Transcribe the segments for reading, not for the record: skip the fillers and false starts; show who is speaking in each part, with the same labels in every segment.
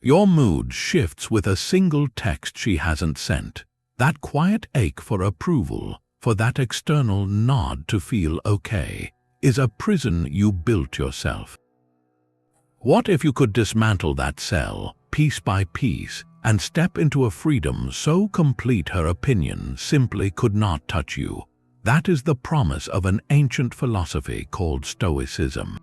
Speaker 1: Your mood shifts with a single text she hasn't sent. That quiet ache for approval, for that external nod to feel okay, is a prison you built yourself. What if you could dismantle that cell, piece by piece, and step into a freedom so complete her opinion simply could not touch you? That is the promise of an ancient philosophy called Stoicism.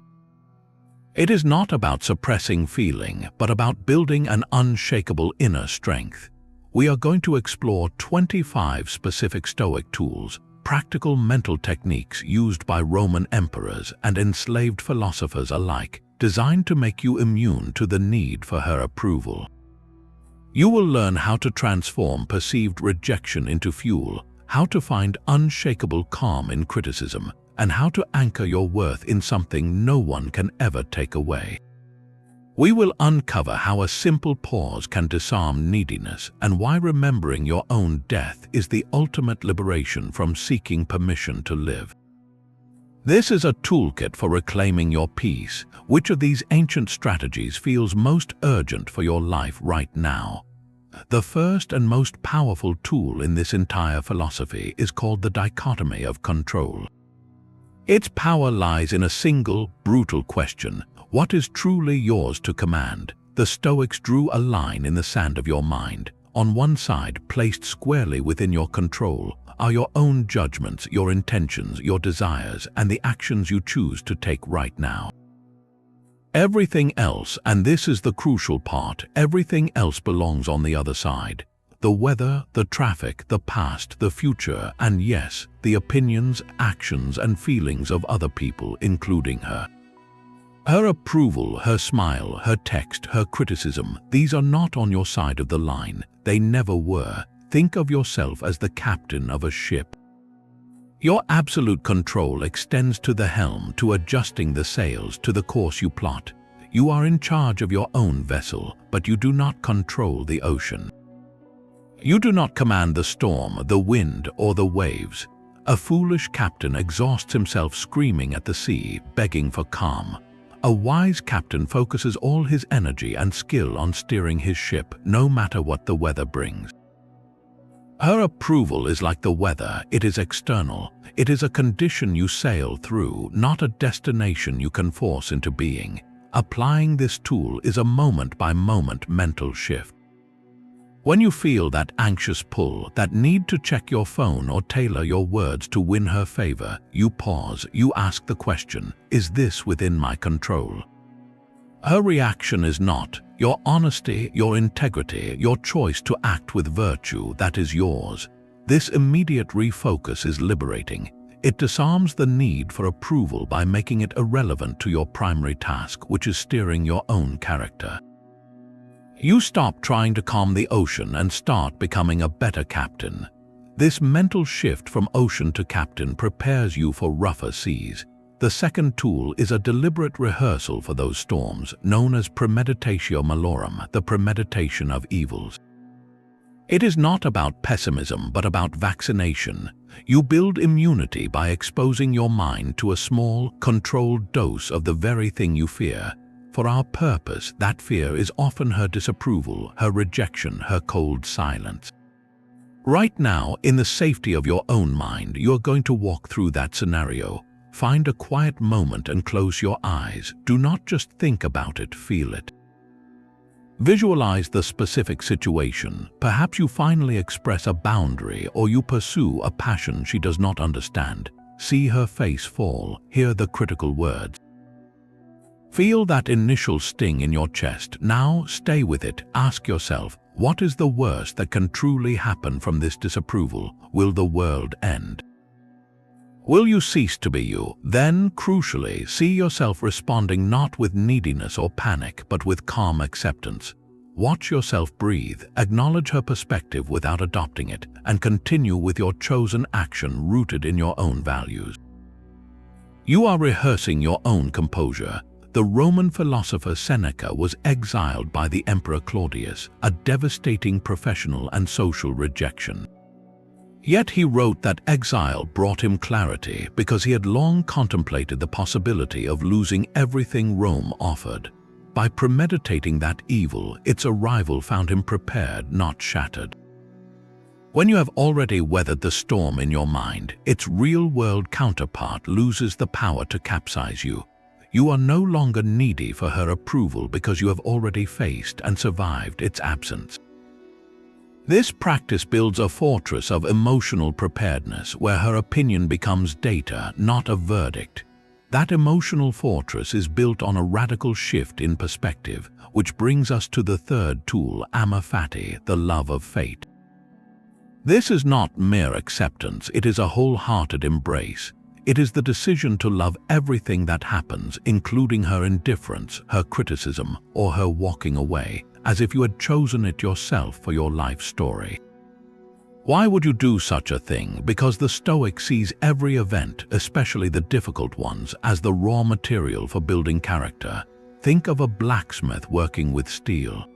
Speaker 1: It is not about suppressing feeling, but about building an unshakable inner strength. We are going to explore 25 specific Stoic tools, practical mental techniques used by Roman emperors and enslaved philosophers alike, designed to make you immune to the need for her approval. You will learn how to transform perceived rejection into fuel, how to find unshakable calm in criticism, and how to anchor your worth in something no one can ever take away. We will uncover how a simple pause can disarm neediness and why remembering your own death is the ultimate liberation from seeking permission to live. This is a toolkit for reclaiming your peace. Which of these ancient strategies feels most urgent for your life right now? The first and most powerful tool in this entire philosophy is called the dichotomy of control. Its power lies in a single, brutal question: what is truly yours to command? The Stoics drew a line in the sand of your mind. On one side, placed squarely within your control, are your own judgments, your intentions, your desires, and the actions you choose to take right now. Everything else, and this is the crucial part, everything else belongs on the other side. The weather, the traffic, the past, the future, and yes, the opinions, actions, and feelings of other people, including her. Her approval, her smile, her text, her criticism, these are not on your side of the line. They never were. Think of yourself as the captain of a ship. Your absolute control extends to the helm, to adjusting the sails, to the course you plot. You are in charge of your own vessel, but you do not control the ocean. You do not command the storm, the wind, or the waves. A foolish captain exhausts himself screaming at the sea, begging for calm. A wise captain focuses all his energy and skill on steering his ship, no matter what the weather brings. Her approval is like the weather. It is external. It is a condition you sail through, not a destination you can force into being. Applying this tool is a moment-by-moment mental shift. When you feel that anxious pull, that need to check your phone or tailor your words to win her favor, you pause, you ask the question, is this within my control? Her reaction is not. Your honesty, your integrity, your choice to act with virtue, that is yours. This immediate refocus is liberating. It disarms the need for approval by making it irrelevant to your primary task, which is steering your own character. You stop trying to calm the ocean and start becoming a better captain. This mental shift from ocean to captain prepares you for rougher seas. The second tool is a deliberate rehearsal for those storms, known as premeditatio malorum, the premeditation of evils. It is not about pessimism, but about vaccination. You build immunity by exposing your mind to a small, controlled dose of the very thing you fear. For our purpose, that fear is often her disapproval, her rejection, her cold silence. Right now, in the safety of your own mind, you are going to walk through that scenario. Find a quiet moment and close your eyes. Do not just think about it, feel it. Visualize the specific situation. Perhaps you finally express a boundary or you pursue a passion she does not understand. See her face fall, hear the critical words. Feel that initial sting in your chest. Now stay with it. Ask yourself, what is the worst that can truly happen from this disapproval? Will the world end? Will you cease to be you? Then, crucially, see yourself responding not with neediness or panic, but with calm acceptance. Watch yourself breathe, acknowledge her perspective without adopting it, and continue with your chosen action rooted in your own values. You are rehearsing your own composure. The Roman philosopher Seneca was exiled by the Emperor Claudius, a devastating professional and social rejection. Yet he wrote that exile brought him clarity because he had long contemplated the possibility of losing everything Rome offered. By premeditating that evil, its arrival found him prepared, not shattered. When you have already weathered the storm in your mind, its real-world counterpart loses the power to capsize you. You are no longer needy for her approval because you have already faced and survived its absence. This practice builds a fortress of emotional preparedness where her opinion becomes data, not a verdict. That emotional fortress is built on a radical shift in perspective, which brings us to the third tool, amor fati, the love of fate. This is not mere acceptance, it is a wholehearted embrace. It is the decision to love everything that happens, including her indifference, her criticism, or her walking away, as if you had chosen it yourself for your life story. Why would you do such a thing? Because the Stoic sees every event, especially the difficult ones, as the raw material for building character. Think of a blacksmith working with steel.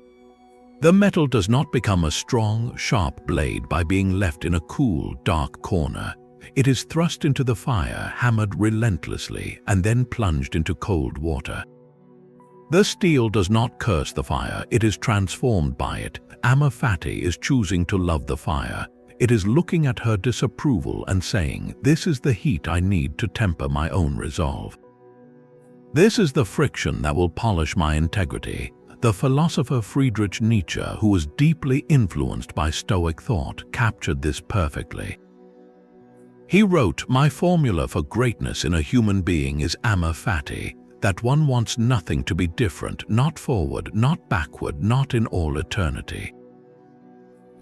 Speaker 1: The metal does not become a strong, sharp blade by being left in a cool, dark corner. It is thrust into the fire, hammered relentlessly, and then plunged into cold water. The steel does not curse the fire, it is transformed by it. Amor fati is choosing to love the fire. It is looking at her disapproval and saying, "This is the heat I need to temper my own resolve. This is the friction that will polish my integrity." The philosopher Friedrich Nietzsche, who was deeply influenced by Stoic thought, captured this perfectly. He wrote, "My formula for greatness in a human being is amor fati, that one wants nothing to be different, not forward, not backward, not in all eternity.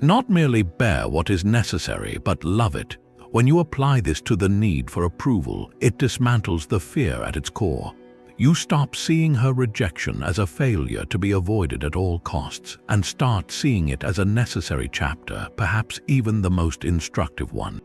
Speaker 1: Not merely bear what is necessary, but love it. When you apply this to the need for approval, it dismantles the fear at its core. You stop seeing her rejection as a failure to be avoided at all costs and start seeing it as a necessary chapter, perhaps even the most instructive one.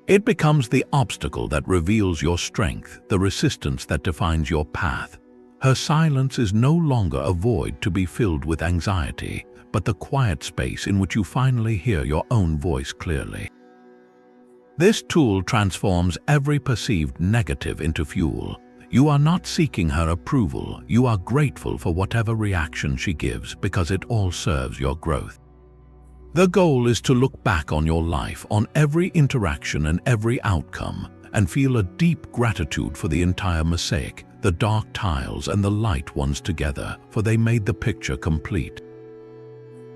Speaker 1: It becomes the obstacle that reveals your strength, the resistance that defines your path. Her silence is no longer a void to be filled with anxiety, but the quiet space in which you finally hear your own voice clearly. This tool transforms every perceived negative into fuel. You are not seeking her approval, you are grateful for whatever reaction she gives because it all serves your growth. The goal is to look back on your life, on every interaction and every outcome, and feel a deep gratitude for the entire mosaic, the dark tiles and the light ones together, for they made the picture complete.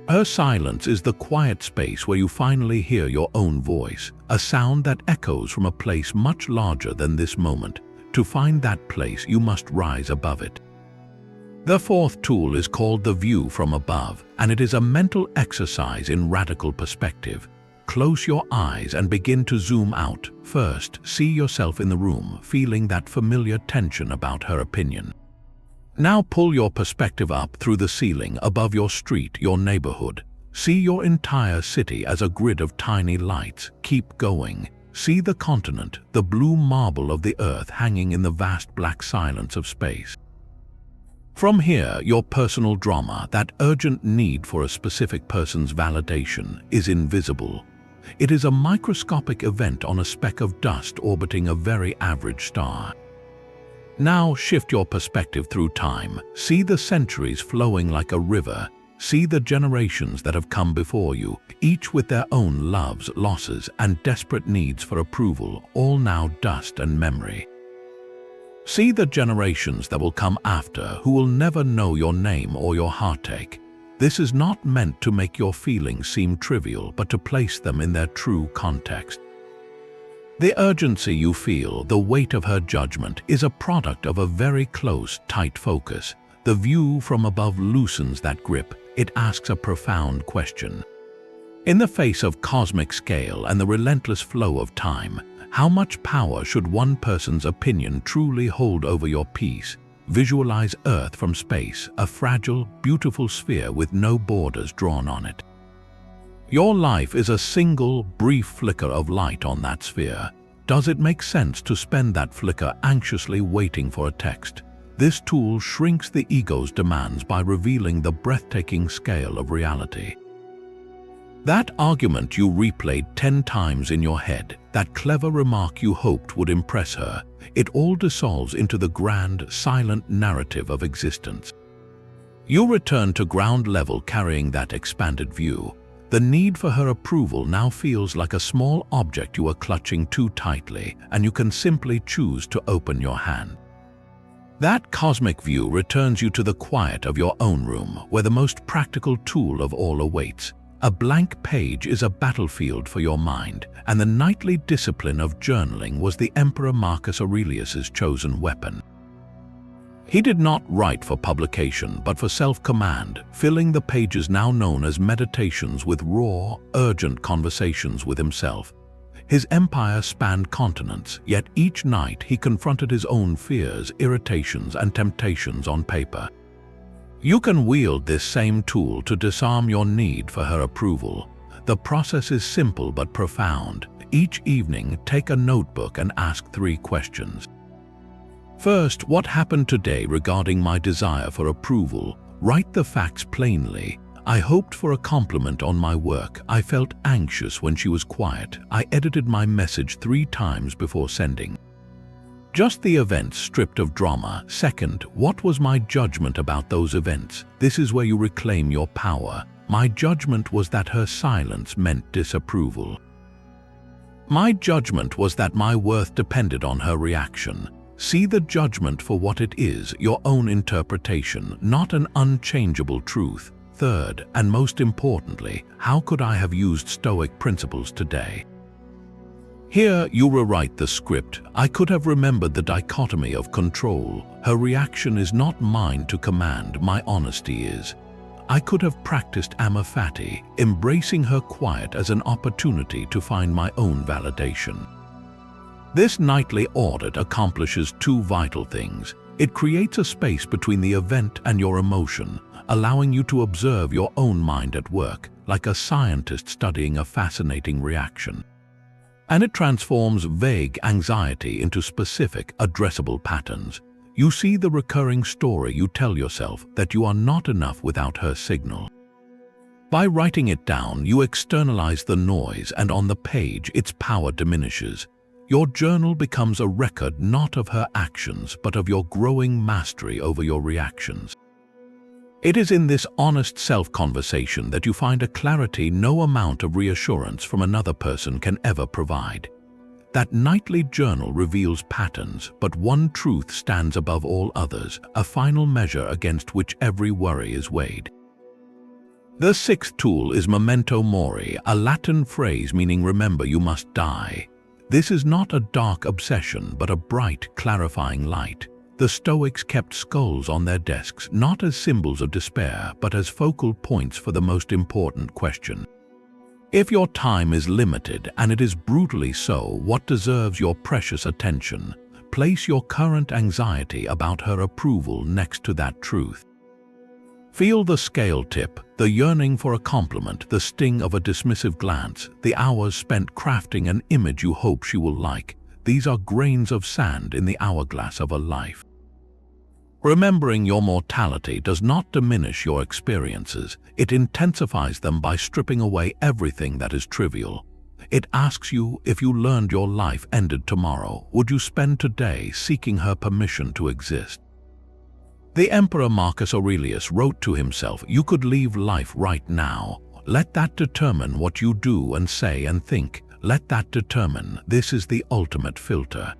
Speaker 1: Her silence is the quiet space where you finally hear your own voice, a sound that echoes from a place much larger than this moment. To find that place, you must rise above it. The fourth tool is called the view from above, and it is a mental exercise in radical perspective. Close your eyes and begin to zoom out. First, see yourself in the room, feeling that familiar tension about her opinion. Now pull your perspective up through the ceiling, above your street, your neighborhood. See your entire city as a grid of tiny lights. Keep going. See the continent, the blue marble of the earth hanging in the vast black silence of space. From here, your personal drama, that urgent need for a specific person's validation, is invisible. It is a microscopic event on a speck of dust orbiting a very average star. Now shift your perspective through time. See the centuries flowing like a river. See the generations that have come before you, each with their own loves, losses, and desperate needs for approval, all now dust and memory. See the generations that will come after, who will never know your name or your heartache. This is not meant to make your feelings seem trivial, but to place them in their true context. The urgency you feel, the weight of her judgment, is a product of a very close, tight focus. The view from above loosens that grip. It asks a profound question. In the face of cosmic scale and the relentless flow of time, how much power should one person's opinion truly hold over your peace? Visualize Earth from space, a fragile, beautiful sphere with no borders drawn on it. Your life is a single, brief flicker of light on that sphere. Does it make sense to spend that flicker anxiously waiting for a text? This tool shrinks the ego's demands by revealing the breathtaking scale of reality. That argument you replayed 10 times in your head, that clever remark you hoped would impress her, it all dissolves into the grand, silent narrative of existence. You return to ground level carrying that expanded view. The need for her approval now feels like a small object you are clutching too tightly, and you can simply choose to open your hand. That cosmic view returns you to the quiet of your own room, where the most practical tool of all awaits. A blank page is a battlefield for your mind, and the nightly discipline of journaling was the Emperor Marcus Aurelius's chosen weapon. He did not write for publication, but for self-command, filling the pages now known as meditations with raw, urgent conversations with himself. His empire spanned continents, yet each night he confronted his own fears, irritations, and temptations on paper. You can wield this same tool to disarm your need for her approval. The process is simple but profound. Each evening, take a notebook and ask 3 questions. First, what happened today regarding my desire for approval? Write the facts plainly. I hoped for a compliment on my work. I felt anxious when she was quiet. I edited my message 3 times before sending. Just the events stripped of drama. Second, what was my judgment about those events? This is where you reclaim your power. My judgment was that her silence meant disapproval. My judgment was that my worth depended on her reaction. See the judgment for what it is, your own interpretation, not an unchangeable truth. Third, and most importantly, how could I have used Stoic principles today? Here you rewrite the script. I could have remembered the dichotomy of control. Her reaction is not mine to command, my honesty is. I could have practiced amor fati, embracing her quiet as an opportunity to find my own validation. This nightly audit accomplishes 2 vital things. It creates a space between the event and your emotion, allowing you to observe your own mind at work, like a scientist studying a fascinating reaction. And it transforms vague anxiety into specific, addressable patterns. You see the recurring story you tell yourself that you are not enough without her signal. By writing it down, you externalize the noise, and on the page, its power diminishes. Your journal becomes a record not of her actions, but of your growing mastery over your reactions. It is in this honest self-conversation that you find a clarity no amount of reassurance from another person can ever provide. That nightly journal reveals patterns, but one truth stands above all others, a final measure against which every worry is weighed. The 6th tool is memento mori, a Latin phrase meaning remember you must die. This is not a dark obsession, but a bright, clarifying light. The Stoics kept skulls on their desks, not as symbols of despair, but as focal points for the most important question. If your time is limited, and it is brutally so, what deserves your precious attention? Place your current anxiety about her approval next to that truth. Feel the scale tip, the yearning for a compliment, the sting of a dismissive glance, the hours spent crafting an image you hope she will like. These are grains of sand in the hourglass of a life. Remembering your mortality does not diminish your experiences. It intensifies them by stripping away everything that is trivial. It asks you, if you learned your life ended tomorrow, would you spend today seeking her permission to exist? The Emperor Marcus Aurelius wrote to himself, "You could leave life right now. Let that determine what you do and say and think. Let that determine." This is the ultimate filter.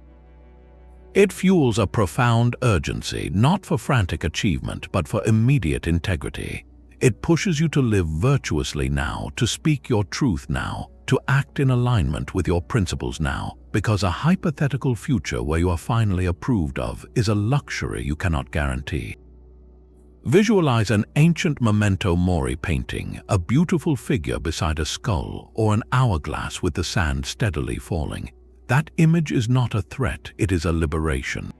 Speaker 1: It fuels a profound urgency, not for frantic achievement, but for immediate integrity. It pushes you to live virtuously now, to speak your truth now, to act in alignment with your principles now, because a hypothetical future where you are finally approved of is a luxury you cannot guarantee. Visualize an ancient memento mori painting, a beautiful figure beside a skull, or an hourglass with the sand steadily falling. That image is not a threat, it is a liberation.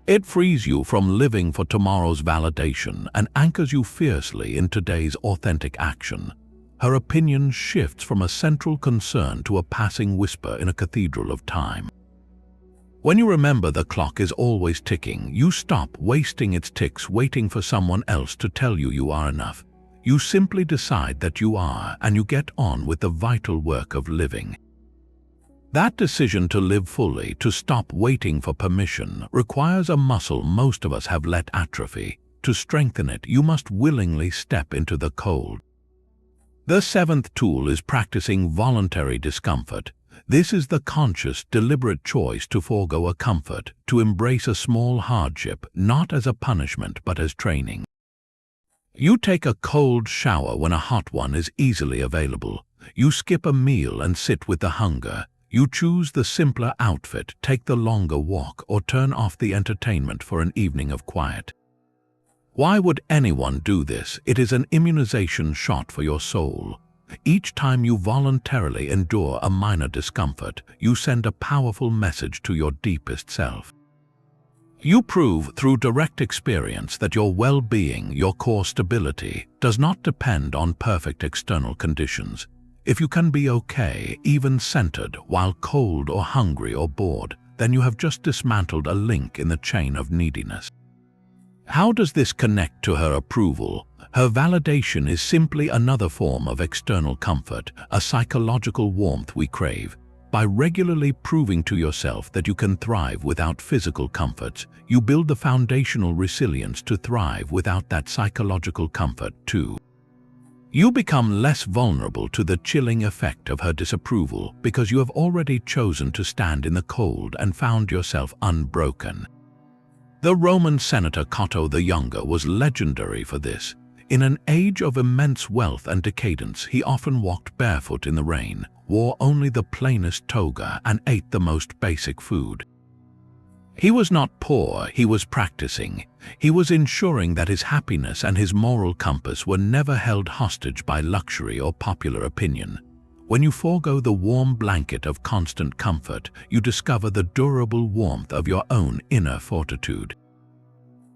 Speaker 1: It frees you from living for tomorrow's validation and anchors you fiercely in today's authentic action. Her opinion shifts from a central concern to a passing whisper in a cathedral of time. When you remember the clock is always ticking, you stop wasting its ticks waiting for someone else to tell you you are enough. You simply decide that you are, and you get on with the vital work of living. That decision to live fully, to stop waiting for permission, requires a muscle most of us have let atrophy. To strengthen it, you must willingly step into the cold. The seventh tool is practicing voluntary discomfort. This is the conscious, deliberate choice to forego a comfort, to embrace a small hardship, not as a punishment but as training. You take a cold shower when a hot one is easily available. You skip a meal and sit with the hunger. You choose the simpler outfit, take the longer walk, or turn off the entertainment for an evening of quiet. Why would anyone do this? It is an immunization shot for your soul. Each time you voluntarily endure a minor discomfort, you send a powerful message to your deepest self. You prove through direct experience that your well-being, your core stability, does not depend on perfect external conditions. If you can be okay, even centered, while cold or hungry or bored, then you have just dismantled a link in the chain of neediness. How does this connect to her approval? Her validation is simply another form of external comfort, a psychological warmth we crave. By regularly proving to yourself that you can thrive without physical comforts, you build the foundational resilience to thrive without that psychological comfort too. You become less vulnerable to the chilling effect of her disapproval because you have already chosen to stand in the cold and found yourself unbroken. The Roman senator Cato the Younger was legendary for this. In an age of immense wealth and decadence, he often walked barefoot in the rain, wore only the plainest toga, and ate the most basic food. He was not poor, he was practicing. He was ensuring that his happiness and his moral compass were never held hostage by luxury or popular opinion. When you forego the warm blanket of constant comfort, you discover the durable warmth of your own inner fortitude.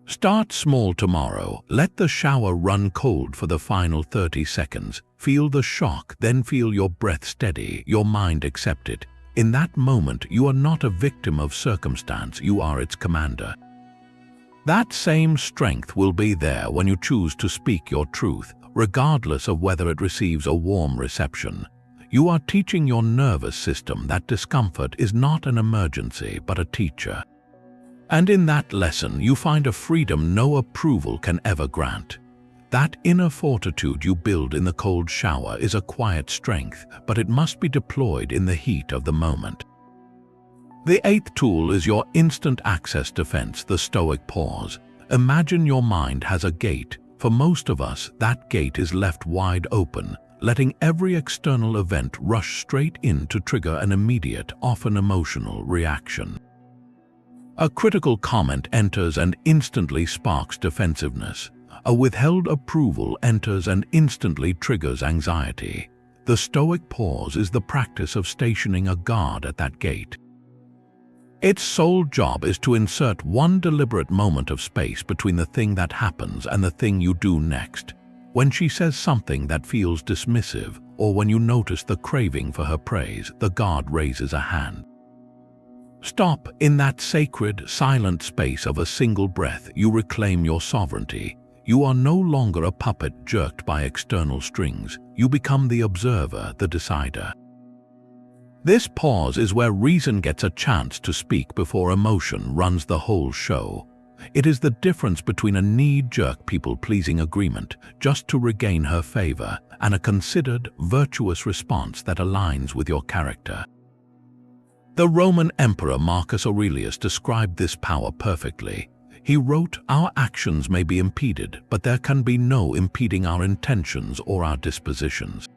Speaker 1: Start small tomorrow. Let the shower run cold for the final 30 seconds. Feel the shock, then feel your breath steady, your mind accept it. In that moment, you are not a victim of circumstance, you are its commander. That same strength will be there when you choose to speak your truth, regardless of whether it receives a warm reception. You are teaching your nervous system that discomfort is not an emergency, but a teacher. And in that lesson, you find a freedom no approval can ever grant. That inner fortitude you build in the cold shower is a quiet strength, but it must be deployed in the heat of the moment. The eighth tool is your instant access defense, the Stoic pause. Imagine your mind has a gate. For most of us, that gate is left wide open, letting every external event rush straight in to trigger an immediate, often emotional reaction. A critical comment enters and instantly sparks defensiveness. A withheld approval enters and instantly triggers anxiety. The Stoic pause is the practice of stationing a guard at that gate. Its sole job is to insert one deliberate moment of space between the thing that happens and the thing you do next. When she says something that feels dismissive, or when you notice the craving for her praise, the guard raises a hand. Stop. In that sacred, silent space of a single breath, you reclaim your sovereignty. You are no longer a puppet jerked by external strings. You become the observer, the decider. This pause is where reason gets a chance to speak before emotion runs the whole show. It is the difference between a knee-jerk people-pleasing agreement just to regain her favor and a considered, virtuous response that aligns with your character. The Roman Emperor Marcus Aurelius described this power perfectly. He wrote, "Our actions may be impeded, but there can be no impeding our intentions or our dispositions."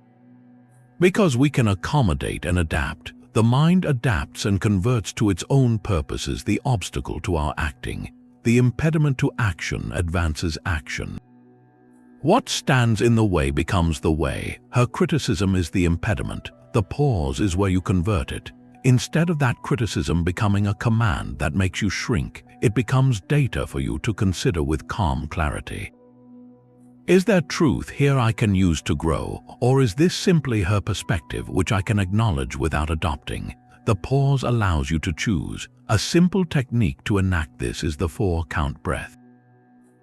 Speaker 1: Because we can accommodate and adapt, the mind adapts and converts to its own purposes the obstacle to our acting. The impediment to action advances action. What stands in the way becomes the way. Her criticism is the impediment. The pause is where you convert it. Instead of that criticism becoming a command that makes you shrink, it becomes data for you to consider with calm clarity. Is there truth here I can use to grow, or is this simply her perspective which I can acknowledge without adopting? The pause allows you to choose. A simple technique to enact this is the 4-count breath.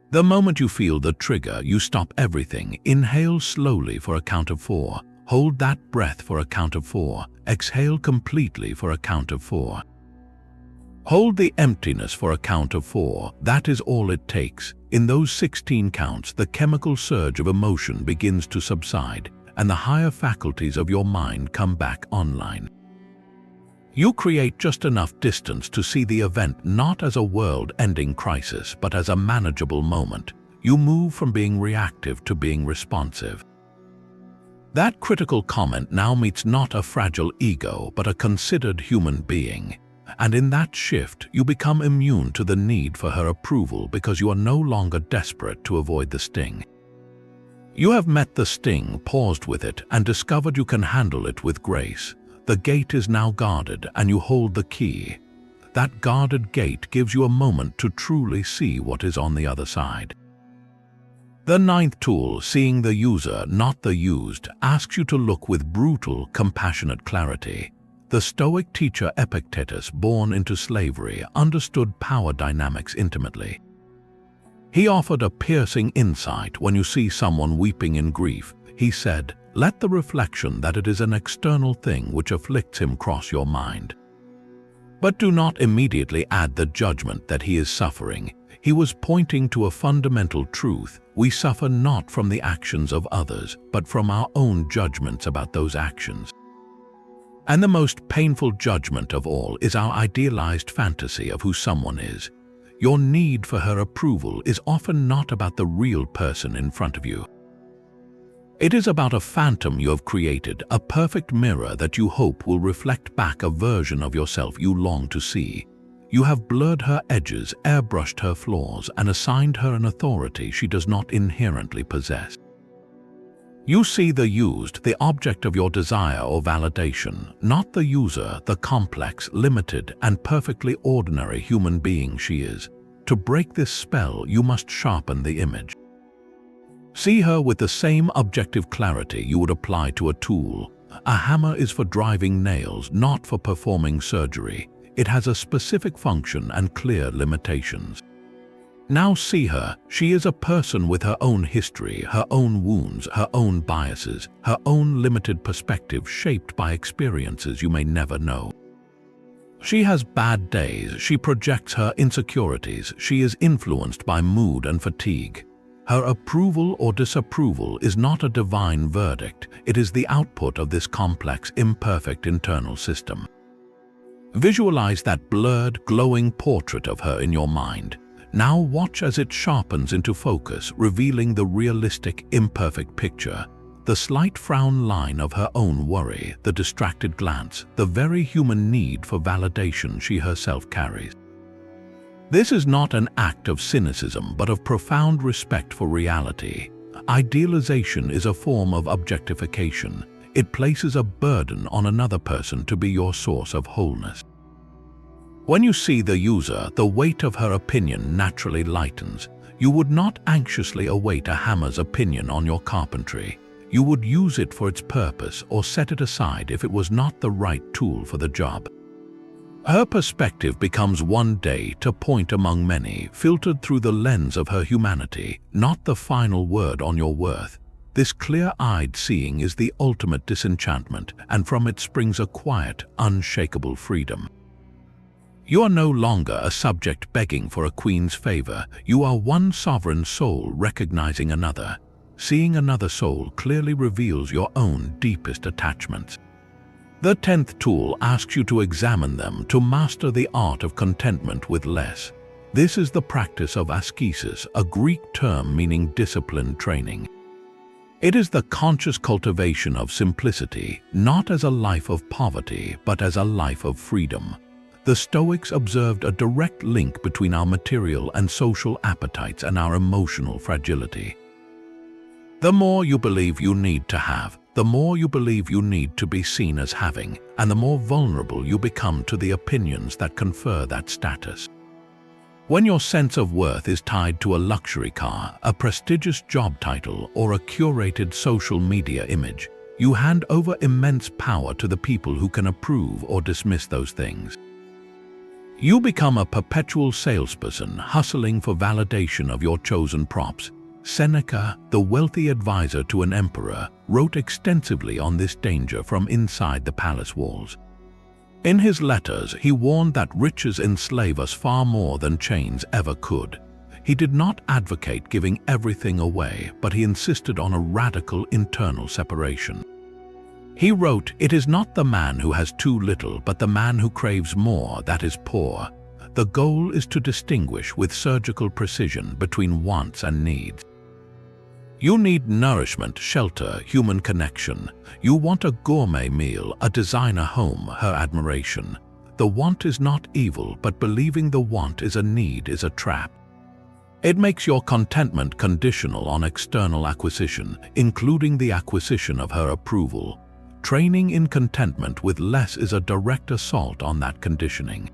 Speaker 1: The moment you feel the trigger, you stop everything. Inhale slowly for a count of 4. Hold that breath for a count of 4. Exhale completely for a count of 4. Hold the emptiness for a count of 4. That is all it takes. In those 16 counts, the chemical surge of emotion begins to subside, and the higher faculties of your mind come back online. You create just enough distance to see the event not as a world-ending crisis, but as a manageable moment. You move from being reactive to being responsive. That critical comment now meets not a fragile ego, but a considered human being. And in that shift, you become immune to the need for her approval because you are no longer desperate to avoid the sting. You have met the sting, paused with it, and discovered you can handle it with grace. The gate is now guarded, and you hold the key. That guarded gate gives you a moment to truly see what is on the other side. The ninth tool, seeing the user, not the used, asks you to look with brutal, compassionate clarity. The Stoic teacher Epictetus, born into slavery, understood power dynamics intimately. He offered a piercing insight. When you see someone weeping in grief, he said, let the reflection that it is an external thing which afflicts him cross your mind. But do not immediately add the judgment that he is suffering. He was pointing to a fundamental truth. We suffer not from the actions of others, but from our own judgments about those actions. And the most painful judgment of all is our idealized fantasy of who someone is. Your need for her approval is often not about the real person in front of you. It is about a phantom you have created, a perfect mirror that you hope will reflect back a version of yourself you long to see. You have blurred her edges, airbrushed her flaws, and assigned her an authority she does not inherently possess. You see the used, the object of your desire or validation, not the user, the complex, limited, and perfectly ordinary human being she is. To break this spell, you must sharpen the image. See her with the same objective clarity you would apply to a tool. A hammer is for driving nails, not for performing surgery. It has a specific function and clear limitations. Now see her. She is a person with her own history, her own wounds, her own biases, her own limited perspective shaped by experiences you may never know. She has bad days, she projects her insecurities, she is influenced by mood and fatigue. Her approval or disapproval is not a divine verdict, it is the output of this complex, imperfect internal system. Visualize that blurred, glowing portrait of her in your mind. Now watch as it sharpens into focus, revealing the realistic, imperfect picture. The slight frown line of her own worry, the distracted glance, the very human need for validation she herself carries. This is not an act of cynicism, but of profound respect for reality. Idealization is a form of objectification. It places a burden on another person to be your source of wholeness. When you see the user, the weight of her opinion naturally lightens. You would not anxiously await a hammer's opinion on your carpentry. You would use it for its purpose or set it aside if it was not the right tool for the job. Her perspective becomes one data point among many, filtered through the lens of her humanity, not the final word on your worth. This clear-eyed seeing is the ultimate disenchantment, and from it springs a quiet, unshakable freedom. You are no longer a subject begging for a queen's favor. You are one sovereign soul recognizing another. Seeing another soul clearly reveals your own deepest attachments. The 10th tool asks you to examine them, to master the art of contentment with less. This is the practice of ascesis, a Greek term meaning disciplined training. It is the conscious cultivation of simplicity, not as a life of poverty, but as a life of freedom. The Stoics observed a direct link between our material and social appetites and our emotional fragility. The more you believe you need to have, the more you believe you need to be seen as having, and the more vulnerable you become to the opinions that confer that status. When your sense of worth is tied to a luxury car, a prestigious job title, or a curated social media image, you hand over immense power to the people who can approve or dismiss those things. You become a perpetual salesperson hustling for validation of your chosen props. Seneca, the wealthy advisor to an emperor, wrote extensively on this danger from inside the palace walls. In his letters, he warned that riches enslave us far more than chains ever could. He did not advocate giving everything away, but he insisted on a radical internal separation. He wrote, "It is not the man who has too little, but the man who craves more that is poor. The goal is to distinguish with surgical precision between wants and needs." You need nourishment, shelter, human connection. You want a gourmet meal, a designer home, her admiration. The want is not evil, but believing the want is a need is a trap. It makes your contentment conditional on external acquisition, including the acquisition of her approval. Training in contentment with less is a direct assault on that conditioning.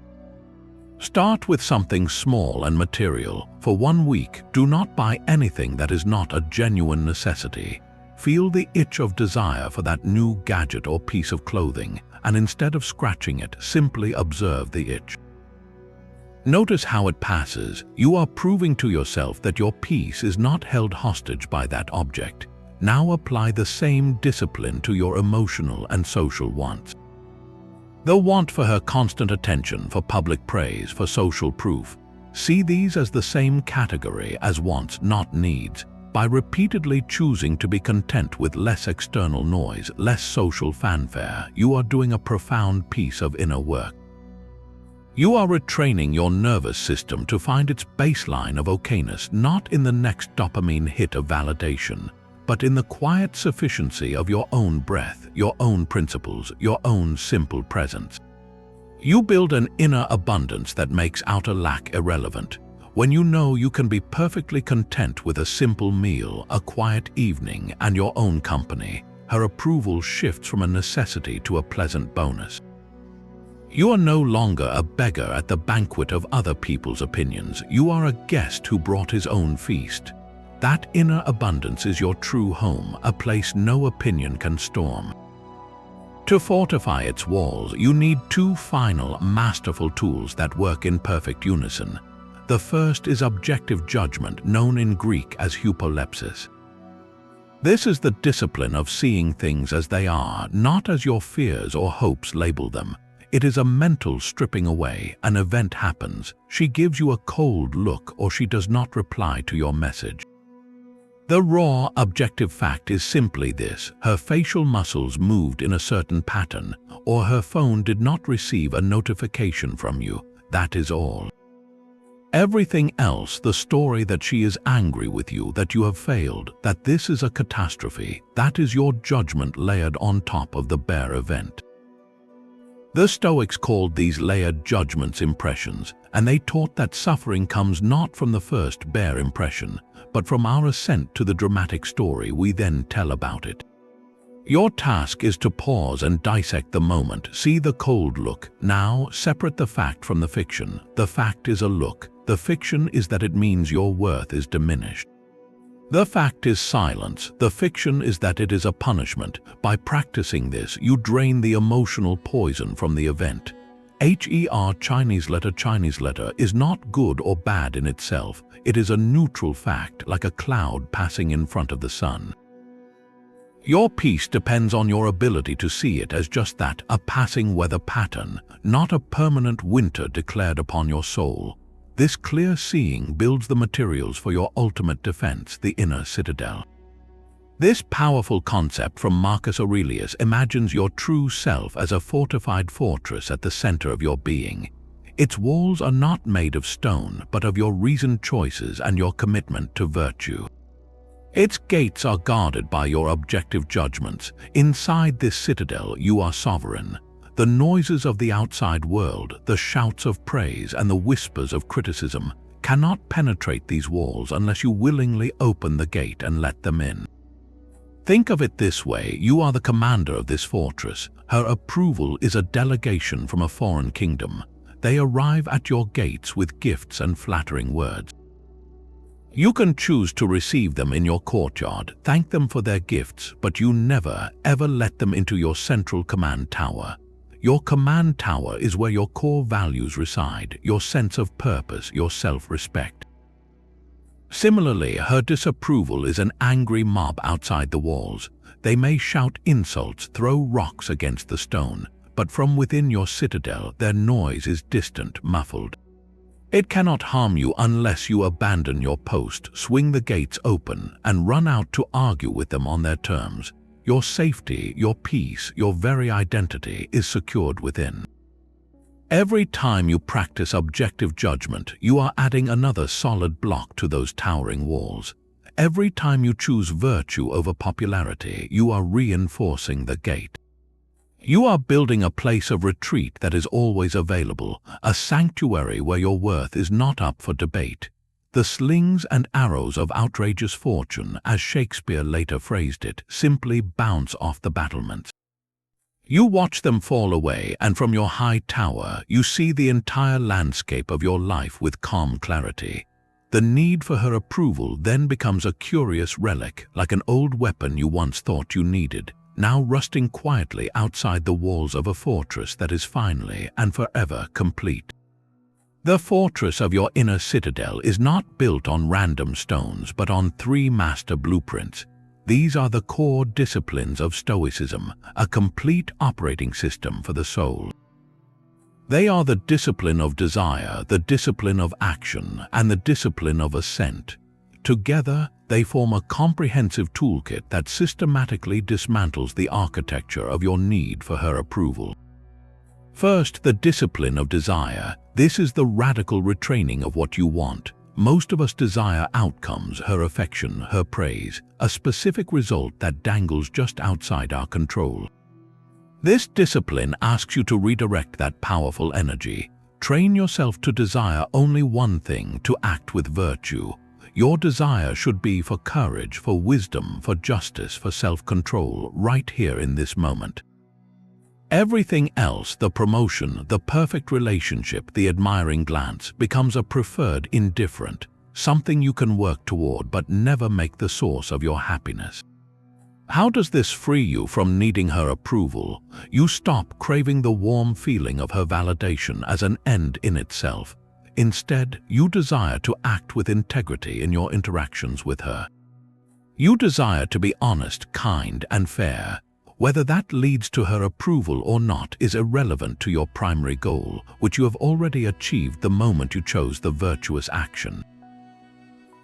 Speaker 1: Start with something small and material. For 1 week, do not buy anything that is not a genuine necessity. Feel the itch of desire for that new gadget or piece of clothing, and instead of scratching it, simply observe the itch. Notice how it passes. You are proving to yourself that your peace is not held hostage by that object. Now apply the same discipline to your emotional and social wants. The want for her constant attention, for public praise, for social proof. See these as the same category as wants, not needs. By repeatedly choosing to be content with less external noise, less social fanfare, you are doing a profound piece of inner work. You are retraining your nervous system to find its baseline of okayness, not in the next dopamine hit of validation, but in the quiet sufficiency of your own breath, your own principles, your own simple presence. You build an inner abundance that makes outer lack irrelevant. When you know you can be perfectly content with a simple meal, a quiet evening, and your own company, her approval shifts from a necessity to a pleasant bonus. You are no longer a beggar at the banquet of other people's opinions. You are a guest who brought his own feast. That inner abundance is your true home, a place no opinion can storm. To fortify its walls, you need 2 final, masterful tools that work in perfect unison. The first is objective judgment, known in Greek as hypolepsis. This is the discipline of seeing things as they are, not as your fears or hopes label them. It is a mental stripping away. An event happens, she gives you a cold look, or she does not reply to your message. The raw, objective fact is simply this: her facial muscles moved in a certain pattern, or her phone did not receive a notification from you. That is all. Everything else, the story that she is angry with you, that you have failed, that this is a catastrophe, that is your judgment layered on top of the bare event. The Stoics called these layered judgments impressions, and they taught that suffering comes not from the first bare impression, but from our ascent to the dramatic story we then tell about it. Your task is to pause and dissect the moment. See the cold look. Now, separate the fact from the fiction. The fact is a look. The fiction is that it means your worth is diminished. The fact is silence. The fiction is that it is a punishment. By practicing this, you drain the emotional poison from the event. Chinese letter is not good or bad in itself. It is a neutral fact, like a cloud passing in front of the sun. Your peace depends on your ability to see it as just that, a passing weather pattern, not a permanent winter declared upon your soul. This clear seeing builds the materials for your ultimate defense, the inner citadel. This powerful concept from Marcus Aurelius imagines your true self as a fortified fortress at the center of your being. Its walls are not made of stone, but of your reasoned choices and your commitment to virtue. Its gates are guarded by your objective judgments. Inside this citadel, you are sovereign. The noises of the outside world, the shouts of praise and the whispers of criticism, cannot penetrate these walls unless you willingly open the gate and let them in. Think of it this way: you are the commander of this fortress. Her approval is a delegation from a foreign kingdom. They arrive at your gates with gifts and flattering words. You can choose to receive them in your courtyard, thank them for their gifts, but you never, ever let them into your central command tower. Your command tower is where your core values reside, your sense of purpose, your self-respect. Similarly, her disapproval is an angry mob outside the walls. They may shout insults, throw rocks against the stone, but from within your citadel, their noise is distant, muffled. It cannot harm you unless you abandon your post, swing the gates open, and run out to argue with them on their terms. Your safety, your peace, your very identity is secured within. Every time you practice objective judgment, you are adding another solid block to those towering walls. Every time you choose virtue over popularity, you are reinforcing the gate. You are building a place of retreat that is always available, a sanctuary where your worth is not up for debate. The slings and arrows of outrageous fortune, as Shakespeare later phrased it, simply bounce off the battlements. You watch them fall away, and from your high tower, you see the entire landscape of your life with calm clarity. The need for her approval then becomes a curious relic, like an old weapon you once thought you needed, now rusting quietly outside the walls of a fortress that is finally and forever complete. The fortress of your inner citadel is not built on random stones but on 3 master blueprints. These are the core disciplines of Stoicism, a complete operating system for the soul. They are the discipline of desire, the discipline of action, and the discipline of assent. Together, they form a comprehensive toolkit that systematically dismantles the architecture of your need for her approval. First, the discipline of desire. This is the radical retraining of what you want. Most of us desire outcomes, her affection, her praise, a specific result that dangles just outside our control. This discipline asks you to redirect that powerful energy. Train yourself to desire only one thing, to act with virtue. Your desire should be for courage, for wisdom, for justice, for self-control, right here in this moment. Everything else, the promotion, the perfect relationship, the admiring glance, becomes a preferred indifferent, something you can work toward but never make the source of your happiness. How does this free you from needing her approval? You stop craving the warm feeling of her validation as an end in itself. Instead, you desire to act with integrity in your interactions with her. You desire to be honest, kind, and fair. Whether that leads to her approval or not is irrelevant to your primary goal, which you have already achieved the moment you chose the virtuous action.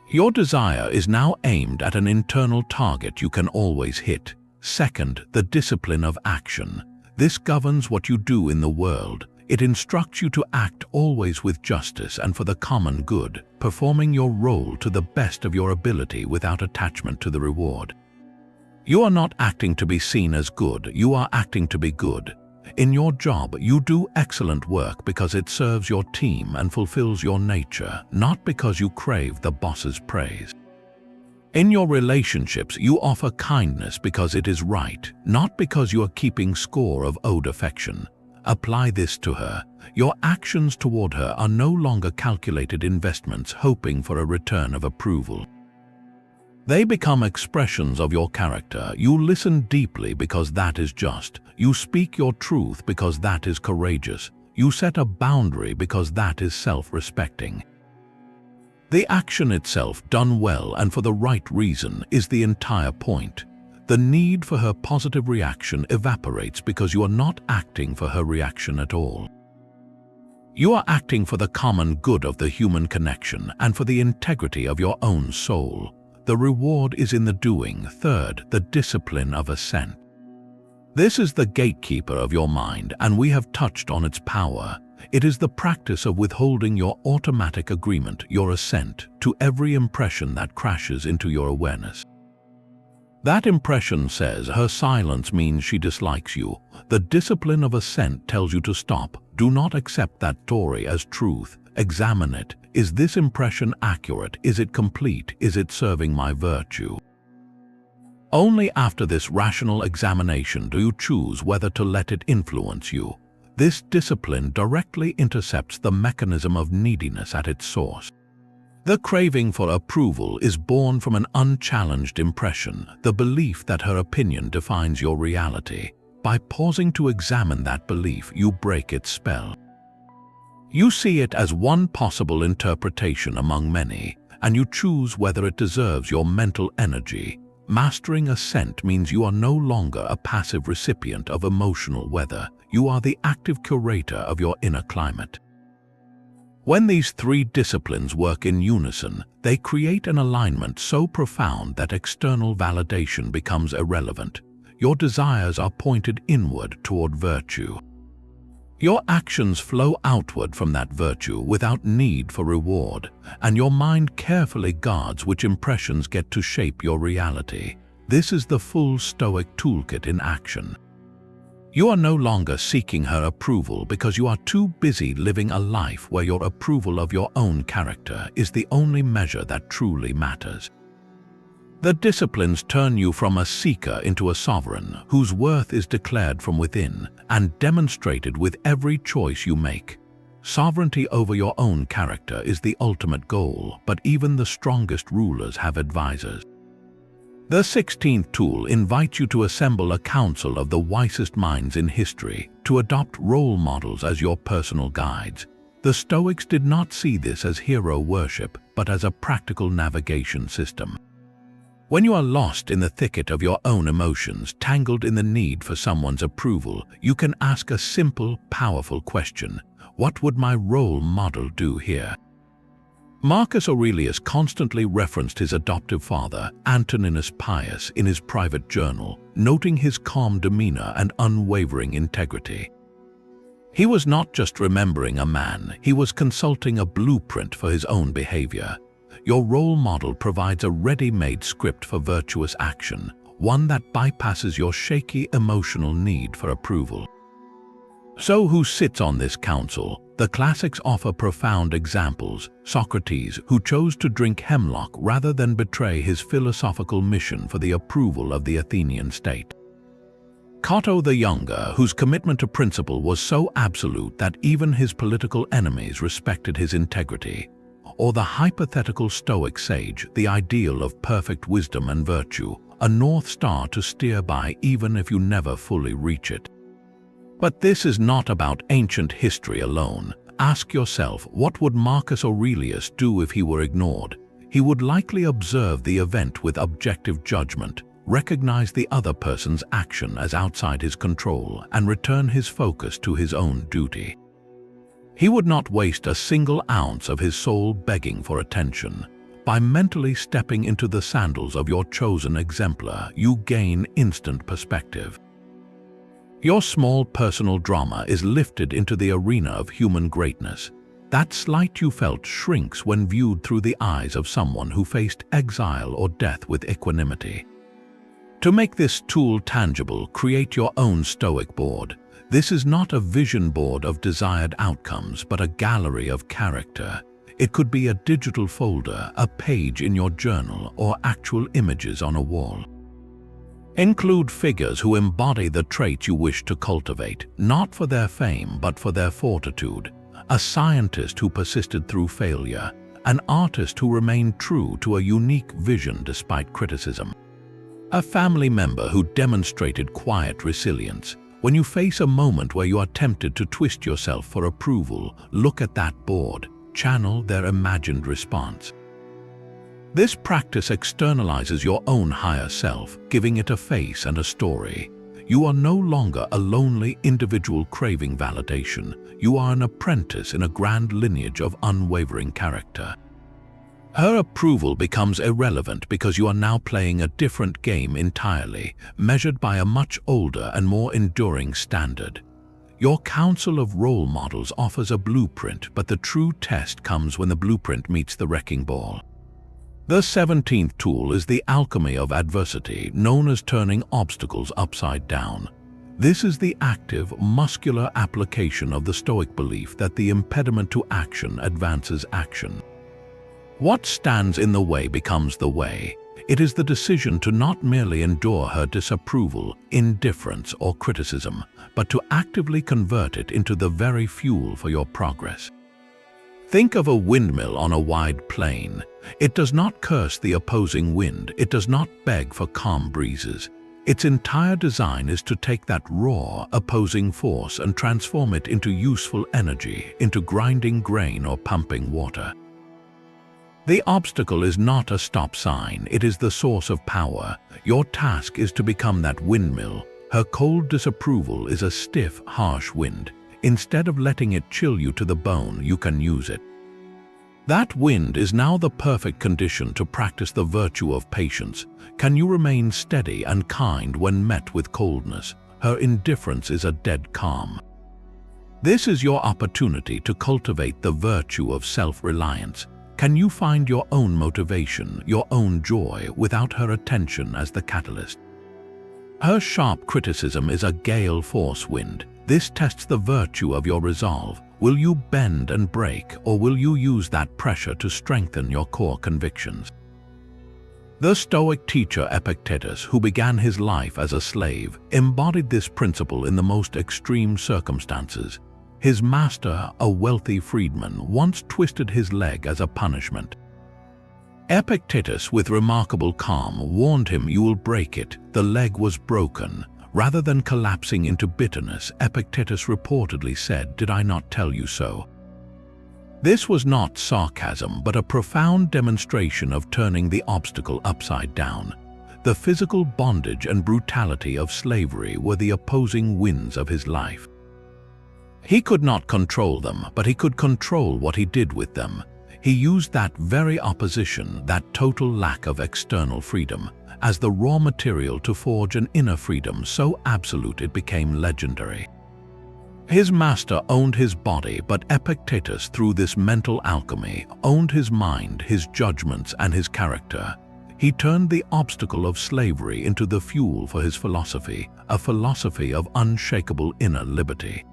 Speaker 1: Your desire is now aimed at an internal target you can always hit. Second, the discipline of action. This governs what you do in the world. It instructs you to act always with justice and for the common good, performing your role to the best of your ability without attachment to the reward. You are not acting to be seen as good, you are acting to be good. In your job, you do excellent work because it serves your team and fulfills your nature, not because you crave the boss's praise. In your relationships, you offer kindness because it is right, not because you are keeping score of owed affection. Apply this to her. Your actions toward her are no longer calculated investments hoping for a return of approval. They become expressions of your character. You listen deeply because that is just. You speak your truth because that is courageous. You set a boundary because that is self-respecting. The action itself, done well and for the right reason, is the entire point. The need for her positive reaction evaporates because you are not acting for her reaction at all. You are acting for the common good of the human connection and for the integrity of your own soul. The reward is in the doing. Third, the discipline of assent. This is the gatekeeper of your mind, and we have touched on its power. It is the practice of withholding your automatic agreement, your assent, to every impression that crashes into your awareness. That impression says her silence means she dislikes you. The discipline of assent tells you to stop. Do not accept that story as truth. Examine it. Is this impression accurate? Is it complete? Is it serving my virtue? Only after this rational examination do you choose whether to let it influence you. This discipline directly intercepts the mechanism of neediness at its source. The craving for approval is born from an unchallenged impression, the belief that her opinion defines your reality. By pausing to examine that belief, you break its spell. You see it as one possible interpretation among many, and you choose whether it deserves your mental energy. Mastering assent means you are no longer a passive recipient of emotional weather. You are the active curator of your inner climate. When these three disciplines work in unison, they create an alignment so profound that external validation becomes irrelevant. Your desires are pointed inward toward virtue. Your actions flow outward from that virtue without need for reward, and your mind carefully guards which impressions get to shape your reality. This is the full Stoic toolkit in action. You are no longer seeking her approval because you are too busy living a life where your approval of your own character is the only measure that truly matters. The disciplines turn you from a seeker into a sovereign whose worth is declared from within and demonstrated with every choice you make. Sovereignty over your own character is the ultimate goal, but even the strongest rulers have advisors. The 16th tool invites you to assemble a council of the wisest minds in history, to adopt role models as your personal guides. The Stoics did not see this as hero worship, but as a practical navigation system. When you are lost in the thicket of your own emotions, tangled in the need for someone's approval, you can ask a simple, powerful question: what would my role model do here? Marcus Aurelius constantly referenced his adoptive father, Antoninus Pius, in his private journal, noting his calm demeanor and unwavering integrity. He was not just remembering a man, he was consulting a blueprint for his own behavior. Your role model provides a ready-made script for virtuous action, one that bypasses your shaky emotional need for approval. So who sits on this council? The classics offer profound examples. Socrates, who chose to drink hemlock rather than betray his philosophical mission for the approval of the Athenian state. Cato the Younger, whose commitment to principle was so absolute that even his political enemies respected his integrity. Or the hypothetical Stoic sage, the ideal of perfect wisdom and virtue, a north star to steer by even if you never fully reach it. But this is not about ancient history alone. Ask yourself, what would Marcus Aurelius do if he were ignored? He would likely observe the event with objective judgment, recognize the other person's action as outside his control, and return his focus to his own duty. He would not waste a single ounce of his soul begging for attention. By mentally stepping into the sandals of your chosen exemplar, you gain instant perspective. Your small personal drama is lifted into the arena of human greatness. That slight you felt shrinks when viewed through the eyes of someone who faced exile or death with equanimity. To make this tool tangible, create your own Stoic board. This is not a vision board of desired outcomes, but a gallery of character. It could be a digital folder, a page in your journal, or actual images on a wall. Include figures who embody the traits you wish to cultivate, not for their fame but for their fortitude. A scientist who persisted through failure, an artist who remained true to a unique vision despite criticism. A family member who demonstrated quiet resilience. When you face a moment where you are tempted to twist yourself for approval, look at that board, channel their imagined response. This practice externalizes your own higher self, giving it a face and a story. You are no longer a lonely individual craving validation. You are an apprentice in a grand lineage of unwavering character. Her approval becomes irrelevant because you are now playing a different game entirely, measured by a much older and more enduring standard. Your council of role models offers a blueprint, but the true test comes when the blueprint meets the wrecking ball. The 17th tool is the alchemy of adversity, known as turning obstacles upside down. This is the active, muscular application of the Stoic belief that the impediment to action advances action. What stands in the way becomes the way. It is the decision to not merely endure her disapproval, indifference, or criticism, but to actively convert it into the very fuel for your progress. Think of a windmill on a wide plain. It does not curse the opposing wind. It does not beg for calm breezes. Its entire design is to take that raw, opposing force and transform it into useful energy, into grinding grain or pumping water. The obstacle is not a stop sign. It is the source of power. Your task is to become that windmill. Her cold disapproval is a stiff, harsh wind. Instead of letting it chill you to the bone, you can use it. That wind is now the perfect condition to practice the virtue of patience. Can you remain steady and kind when met with coldness? Her indifference is a dead calm. This is your opportunity to cultivate the virtue of self-reliance. Can you find your own motivation, your own joy, without her attention as the catalyst? Her sharp criticism is a gale force wind. This tests the virtue of your resolve. Will you bend and break, or will you use that pressure to strengthen your core convictions? The Stoic teacher Epictetus, who began his life as a slave, embodied this principle in the most extreme circumstances. His master, a wealthy freedman, once twisted his leg as a punishment. Epictetus, with remarkable calm, warned him, "You will break it." The leg was broken. Rather than collapsing into bitterness, Epictetus reportedly said, "Did I not tell you so?" This was not sarcasm, but a profound demonstration of turning the obstacle upside down. The physical bondage and brutality of slavery were the opposing winds of his life. He could not control them, but he could control what he did with them. He used that very opposition, that total lack of external freedom, as the raw material to forge an inner freedom so absolute it became legendary. His master owned his body, but Epictetus, through this mental alchemy, owned his mind, his judgments, and his character. He turned the obstacle of slavery into the fuel for his philosophy, a philosophy of unshakable inner liberty.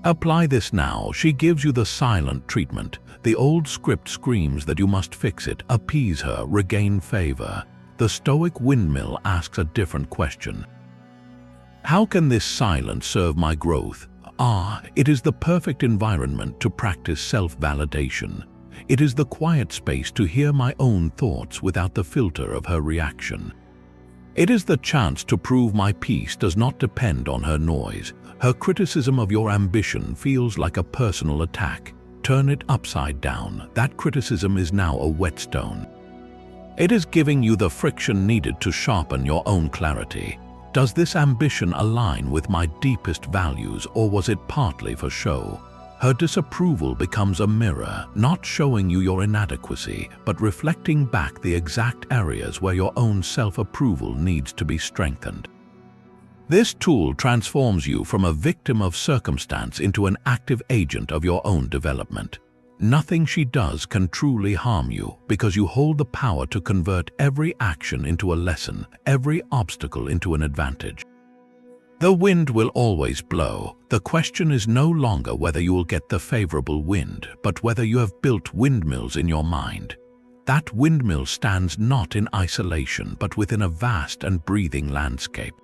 Speaker 1: Apply this now. She gives you the silent treatment. The old script screams that you must fix it, appease her, regain favor. The Stoic windmill asks a different question. How can this silence serve my growth? It is the perfect environment to practice self-validation. It is the quiet space to hear my own thoughts without the filter of her reaction. It is the chance to prove my peace does not depend on her noise. Her criticism of your ambition feels like a personal attack. Turn it upside down. That criticism is now a whetstone. It is giving you the friction needed to sharpen your own clarity. Does this ambition align with my deepest values, or was it partly for show? Her disapproval becomes a mirror, not showing you your inadequacy, but reflecting back the exact areas where your own self-approval needs to be strengthened. This tool transforms you from a victim of circumstance into an active agent of your own development. Nothing she does can truly harm you, because you hold the power to convert every action into a lesson, every obstacle into an advantage. The wind will always blow. The question is no longer whether you will get the favorable wind, but whether you have built windmills in your mind. That windmill stands not in isolation, but within a vast and breathing landscape.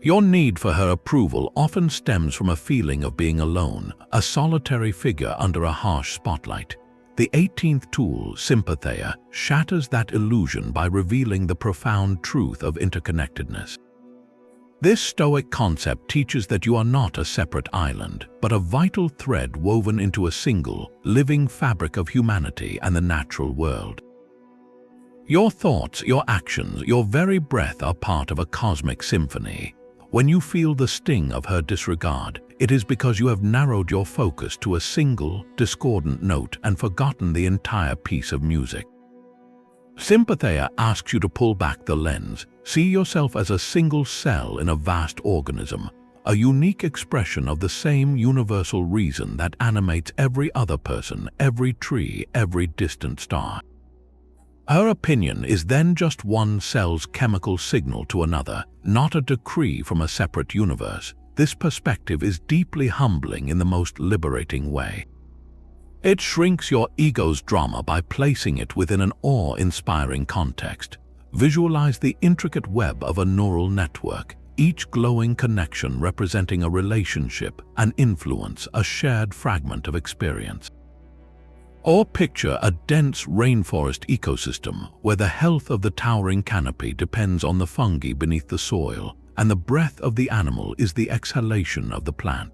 Speaker 1: Your need for her approval often stems from a feeling of being alone, a solitary figure under a harsh spotlight. The 18th tool, sympatheia, shatters that illusion by revealing the profound truth of interconnectedness. This Stoic concept teaches that you are not a separate island, but a vital thread woven into a single, living fabric of humanity and the natural world. Your thoughts, your actions, your very breath are part of a cosmic symphony. When you feel the sting of her disregard, it is because you have narrowed your focus to a single, discordant note and forgotten the entire piece of music. Sympatheia asks you to pull back the lens. See yourself as a single cell in a vast organism, a unique expression of the same universal reason that animates every other person, every tree, every distant star. Her opinion is then just one cell's chemical signal to another, not a decree from a separate universe. This perspective is deeply humbling in the most liberating way. It shrinks your ego's drama by placing it within an awe-inspiring context. Visualize the intricate web of a neural network, each glowing connection representing a relationship, an influence, a shared fragment of experience. Or picture a dense rainforest ecosystem where the health of the towering canopy depends on the fungi beneath the soil, and the breath of the animal is the exhalation of the plant.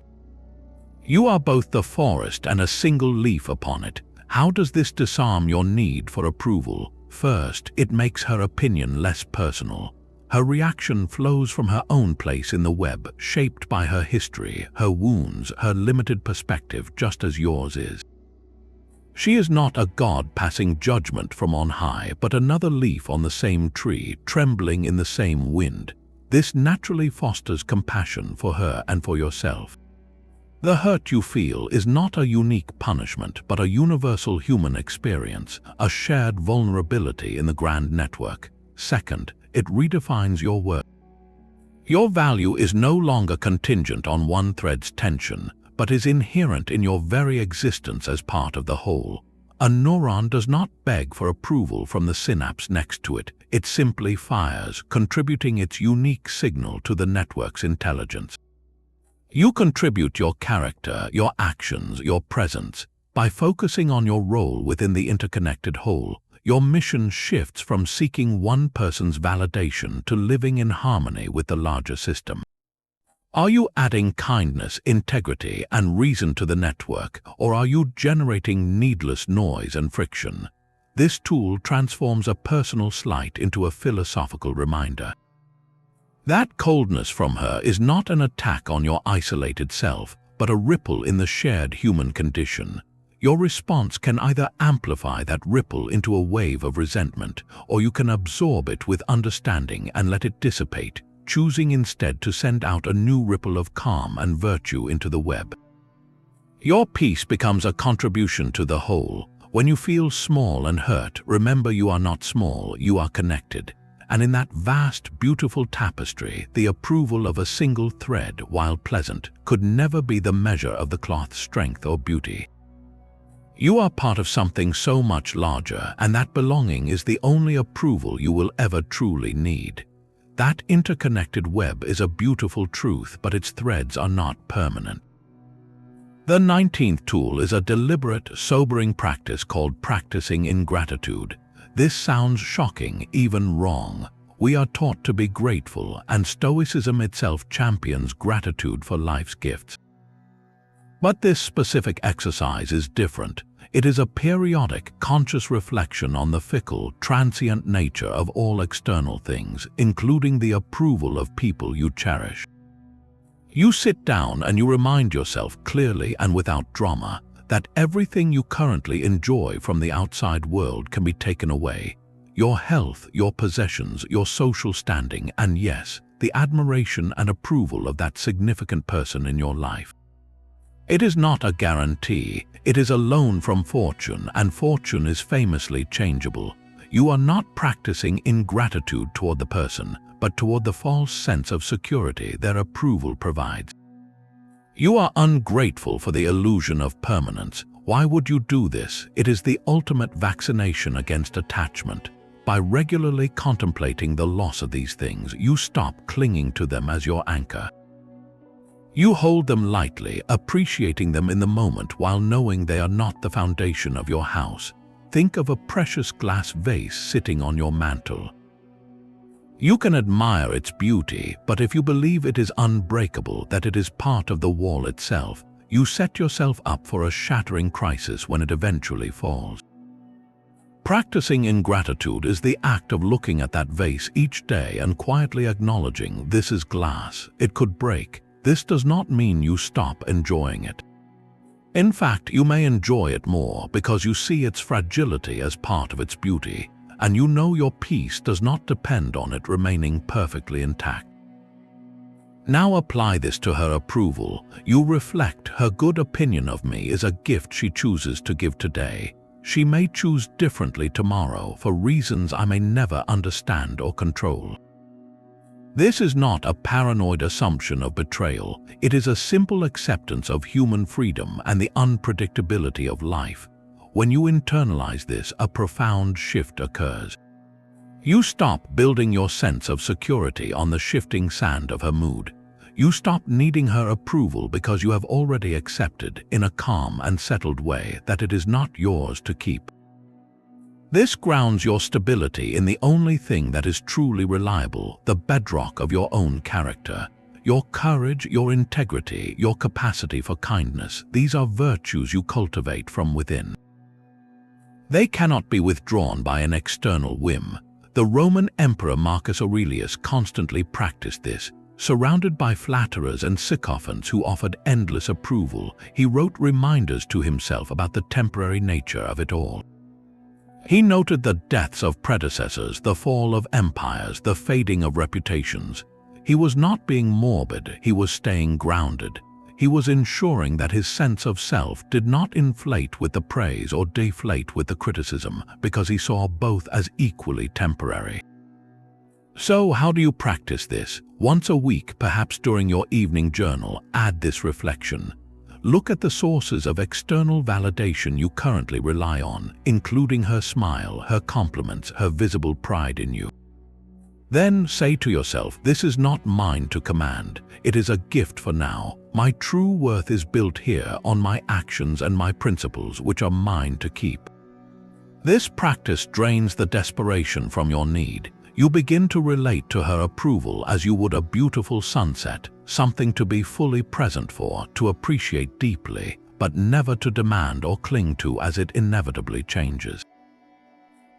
Speaker 1: You are both the forest and a single leaf upon it. How does this disarm your need for approval? First, it makes her opinion less personal. Her reaction flows from her own place in the web, shaped by her history, her wounds, her limited perspective, just as yours is. She is not a god passing judgment from on high, but another leaf on the same tree, trembling in the same wind. This naturally fosters compassion for her and for yourself. The hurt you feel is not a unique punishment, but a universal human experience, a shared vulnerability in the grand network. Second, it redefines your worth. Your value is no longer contingent on one thread's tension, but is inherent in your very existence as part of the whole. A neuron does not beg for approval from the synapse next to it. It simply fires, contributing its unique signal to the network's intelligence. You contribute your character, your actions, your presence. By focusing on your role within the interconnected whole, your mission shifts from seeking one person's validation to living in harmony with the larger system. Are you adding kindness, integrity, and reason to the network, or are you generating needless noise and friction? This tool transforms a personal slight into a philosophical reminder. That coldness from her is not an attack on your isolated self, but a ripple in the shared human condition. Your response can either amplify that ripple into a wave of resentment, or you can absorb it with understanding and let it dissipate, choosing instead to send out a new ripple of calm and virtue into the web. Your peace becomes a contribution to the whole. When you feel small and hurt, remember you are not small, you are connected. And in that vast, beautiful tapestry, the approval of a single thread, while pleasant, could never be the measure of the cloth's strength or beauty. You are part of something so much larger, and that belonging is the only approval you will ever truly need. That interconnected web is a beautiful truth, but its threads are not permanent. The 19th tool is a deliberate, sobering practice called practicing ingratitude. This sounds shocking, even wrong. We are taught to be grateful, and Stoicism itself champions gratitude for life's gifts. But this specific exercise is different. It is a periodic, conscious reflection on the fickle, transient nature of all external things, including the approval of people you cherish. You sit down and you remind yourself clearly and without drama that everything you currently enjoy from the outside world can be taken away. Your health, your possessions, your social standing, and yes, the admiration and approval of that significant person in your life. It is not a guarantee, it is a loan from fortune, and fortune is famously changeable. You are not practicing ingratitude toward the person, but toward the false sense of security their approval provides. You are ungrateful for the illusion of permanence. Why would you do this? It is the ultimate vaccination against attachment. By regularly contemplating the loss of these things, you stop clinging to them as your anchor. You hold them lightly, appreciating them in the moment while knowing they are not the foundation of your house. Think of a precious glass vase sitting on your mantle. You can admire its beauty, but if you believe it is unbreakable, that it is part of the wall itself, you set yourself up for a shattering crisis when it eventually falls. Practicing ingratitude is the act of looking at that vase each day and quietly acknowledging, this is glass, it could break. This does not mean you stop enjoying it. In fact, you may enjoy it more because you see its fragility as part of its beauty, and you know your peace does not depend on it remaining perfectly intact. Now apply this to her approval. You reflect, her good opinion of me is a gift she chooses to give today. She may choose differently tomorrow for reasons I may never understand or control. This is not a paranoid assumption of betrayal. It is a simple acceptance of human freedom and the unpredictability of life. When you internalize this, a profound shift occurs. You stop building your sense of security on the shifting sand of her mood. You stop needing her approval because you have already accepted, in a calm and settled way, that it is not yours to keep. This grounds your stability in the only thing that is truly reliable, the bedrock of your own character. Your courage, your integrity, your capacity for kindness, these are virtues you cultivate from within. They cannot be withdrawn by an external whim. The Roman Emperor Marcus Aurelius constantly practiced this, Surrounded by flatterers and sycophants who offered endless approval, he wrote reminders to himself about the temporary nature of it all. He noted the deaths of predecessors, the fall of empires, the fading of reputations. He was not being morbid, he was staying grounded. He was ensuring that his sense of self did not inflate with the praise or deflate with the criticism, because he saw both as equally temporary. So how do you practice this? Once a week, perhaps during your evening journal, add this reflection. Look at the sources of external validation you currently rely on, including her smile, her compliments, her visible pride in you. Then say to yourself, this is not mine to command. It is a gift for now. My true worth is built here on my actions and my principles, which are mine to keep. This practice drains the desperation from your need. You begin to relate to her approval as you would a beautiful sunset, something to be fully present for, to appreciate deeply, but never to demand or cling to as it inevitably changes.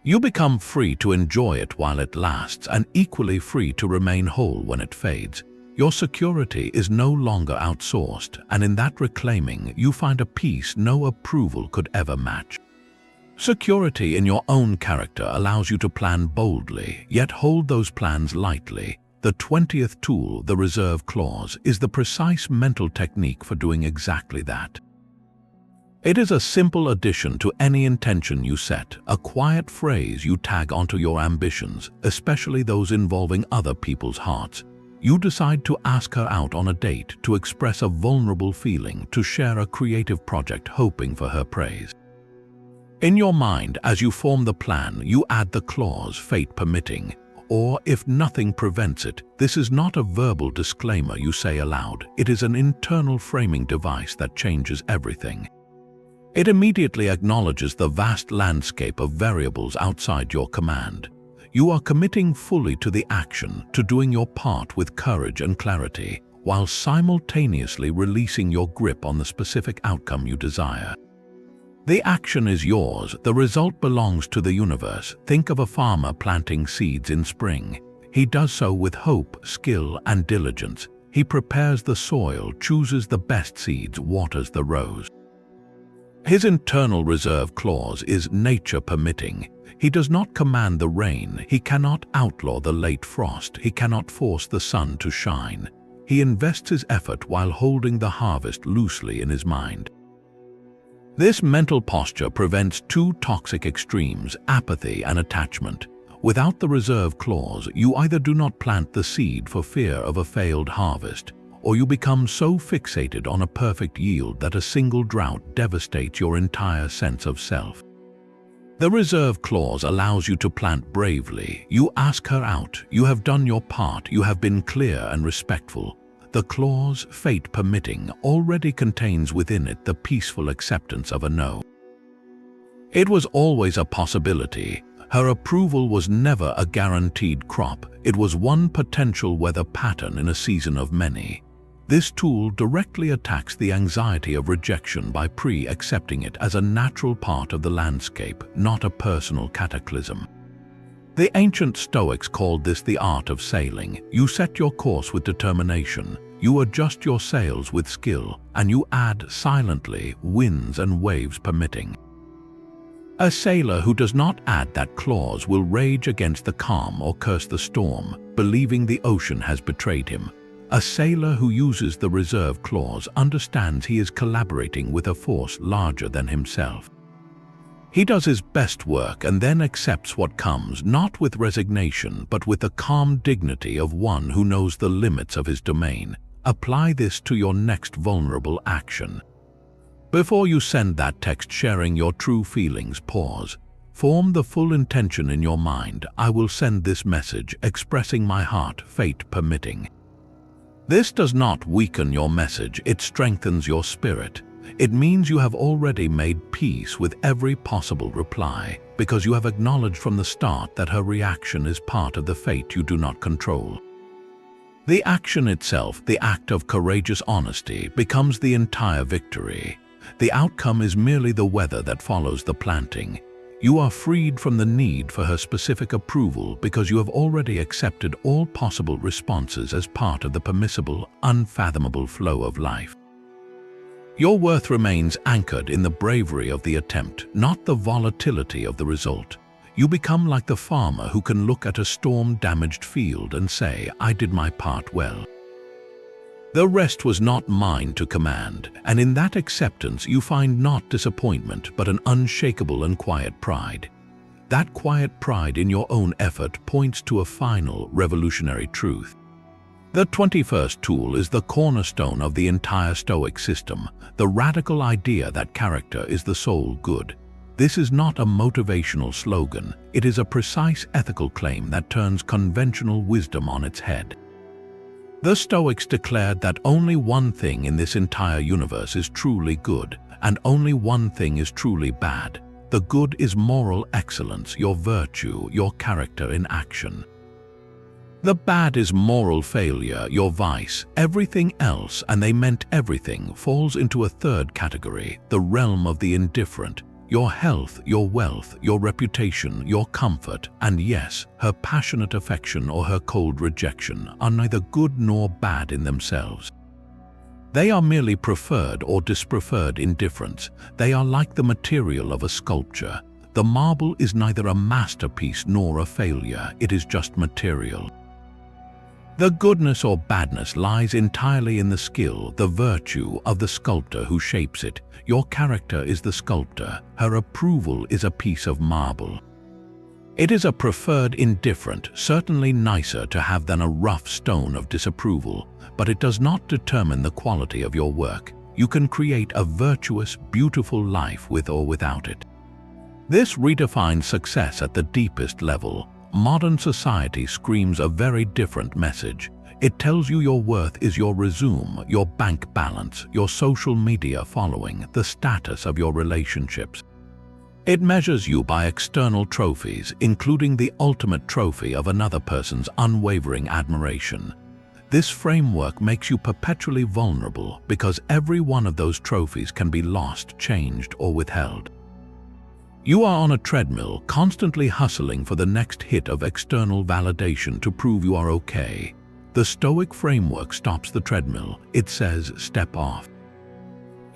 Speaker 1: You become free to enjoy it while it lasts and equally free to remain whole when it fades. Your security is no longer outsourced, and in that reclaiming, you find a peace no approval could ever match. Security in your own character allows you to plan boldly, yet hold those plans lightly. The 20th tool, the reserve clause, is the precise mental technique for doing exactly that. It is a simple addition to any intention you set, a quiet phrase you tag onto your ambitions, especially those involving other people's hearts. You decide to ask her out on a date, to express a vulnerable feeling, to share a creative project hoping for her praise. In your mind, as you form the plan, you add the clause, fate permitting, or if nothing prevents it. This is not a verbal disclaimer you say aloud. It is an internal framing device that changes everything. It immediately acknowledges the vast landscape of variables outside your command. You are committing fully to the action, to doing your part with courage and clarity, while simultaneously releasing your grip on the specific outcome you desire. The action is yours, the result belongs to the universe. Think of a farmer planting seeds in spring. He does so with hope, skill, and diligence. He prepares the soil, chooses the best seeds, waters the rows. His internal reserve clause is nature permitting. He does not command the rain, he cannot outlaw the late frost, he cannot force the sun to shine. He invests his effort while holding the harvest loosely in his mind. This mental posture prevents two toxic extremes, apathy and attachment. Without the reserve clause, you either do not plant the seed for fear of a failed harvest, or you become so fixated on a perfect yield that a single drought devastates your entire sense of self. The reserve clause allows you to plant bravely. You ask her out, you have done your part, you have been clear and respectful. The clause, fate permitting, already contains within it the peaceful acceptance of a no. It was always a possibility. Her approval was never a guaranteed crop. It was one potential weather pattern in a season of many. This tool directly attacks the anxiety of rejection by pre-accepting it as a natural part of the landscape, not a personal cataclysm. The ancient Stoics called this the art of sailing. You set your course with determination, you adjust your sails with skill, and you add silently, winds and waves permitting. A sailor who does not add that clause will rage against the calm or curse the storm, believing the ocean has betrayed him. A sailor who uses the reserve clause understands he is collaborating with a force larger than himself. He does his best work and then accepts what comes, not with resignation, but with the calm dignity of one who knows the limits of his domain. Apply this to your next vulnerable action. Before you send that text sharing your true feelings, pause. Form the full intention in your mind. I will send this message, expressing my heart, fate permitting. This does not weaken your message, it strengthens your spirit. It means you have already made peace with every possible reply, because you have acknowledged from the start that her reaction is part of the fate you do not control. The action itself, the act of courageous honesty, becomes the entire victory. The outcome is merely the weather that follows the planting. You are freed from the need for her specific approval because you have already accepted all possible responses as part of the permissible, unfathomable flow of life. Your worth remains anchored in the bravery of the attempt, not the volatility of the result. You become like the farmer who can look at a storm-damaged field and say, "I did my part well." The rest was not mine to command, and in that acceptance you find not disappointment but an unshakable and quiet pride. That quiet pride in your own effort points to a final, revolutionary truth. The 21st tool is the cornerstone of the entire Stoic system, the radical idea that character is the sole good. This is not a motivational slogan, it is a precise ethical claim that turns conventional wisdom on its head. The Stoics declared that only one thing in this entire universe is truly good, and only one thing is truly bad. The good is moral excellence, your virtue, your character in action. The bad is moral failure, your vice. Everything else, and they meant everything, falls into a third category, the realm of the indifferent. Your health, your wealth, your reputation, your comfort, and yes, her passionate affection or her cold rejection are neither good nor bad in themselves. They are merely preferred or dispreferred indifference. They are like the material of a sculpture. The marble is neither a masterpiece nor a failure, it is just material. The goodness or badness lies entirely in the skill, the virtue of the sculptor who shapes it. Your character is the sculptor, her approval is a piece of marble. It is a preferred indifferent, certainly nicer to have than a rough stone of disapproval, but it does not determine the quality of your work. You can create a virtuous, beautiful life with or without it. This redefines success at the deepest level. Modern society screams a very different message. It tells you your worth is your resume, your bank balance, your social media following, the status of your relationships. It measures you by external trophies, including the ultimate trophy of another person's unwavering admiration. This framework makes you perpetually vulnerable because every one of those trophies can be lost, changed, or withheld. You are on a treadmill, constantly hustling for the next hit of external validation to prove you are okay. The Stoic framework stops the treadmill. It says, step off.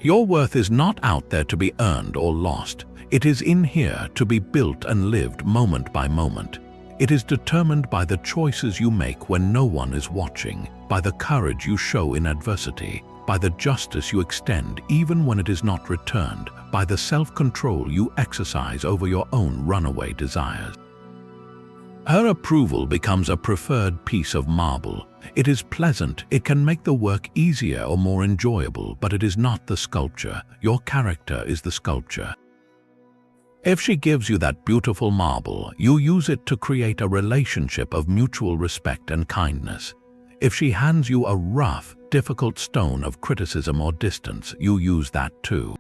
Speaker 1: Your worth is not out there to be earned or lost. It is in here to be built and lived moment by moment. It is determined by the choices you make when no one is watching, by the courage you show in adversity, by the justice you extend even when it is not returned, by the self-control you exercise over your own runaway desires. Her approval becomes a preferred piece of marble. It is pleasant, it can make the work easier or more enjoyable, but it is not the sculpture. Your character is the sculpture. If she gives you that beautiful marble, you use it to create a relationship of mutual respect and kindness. If she hands you a rough, difficult stone of criticism or distance, you use that too.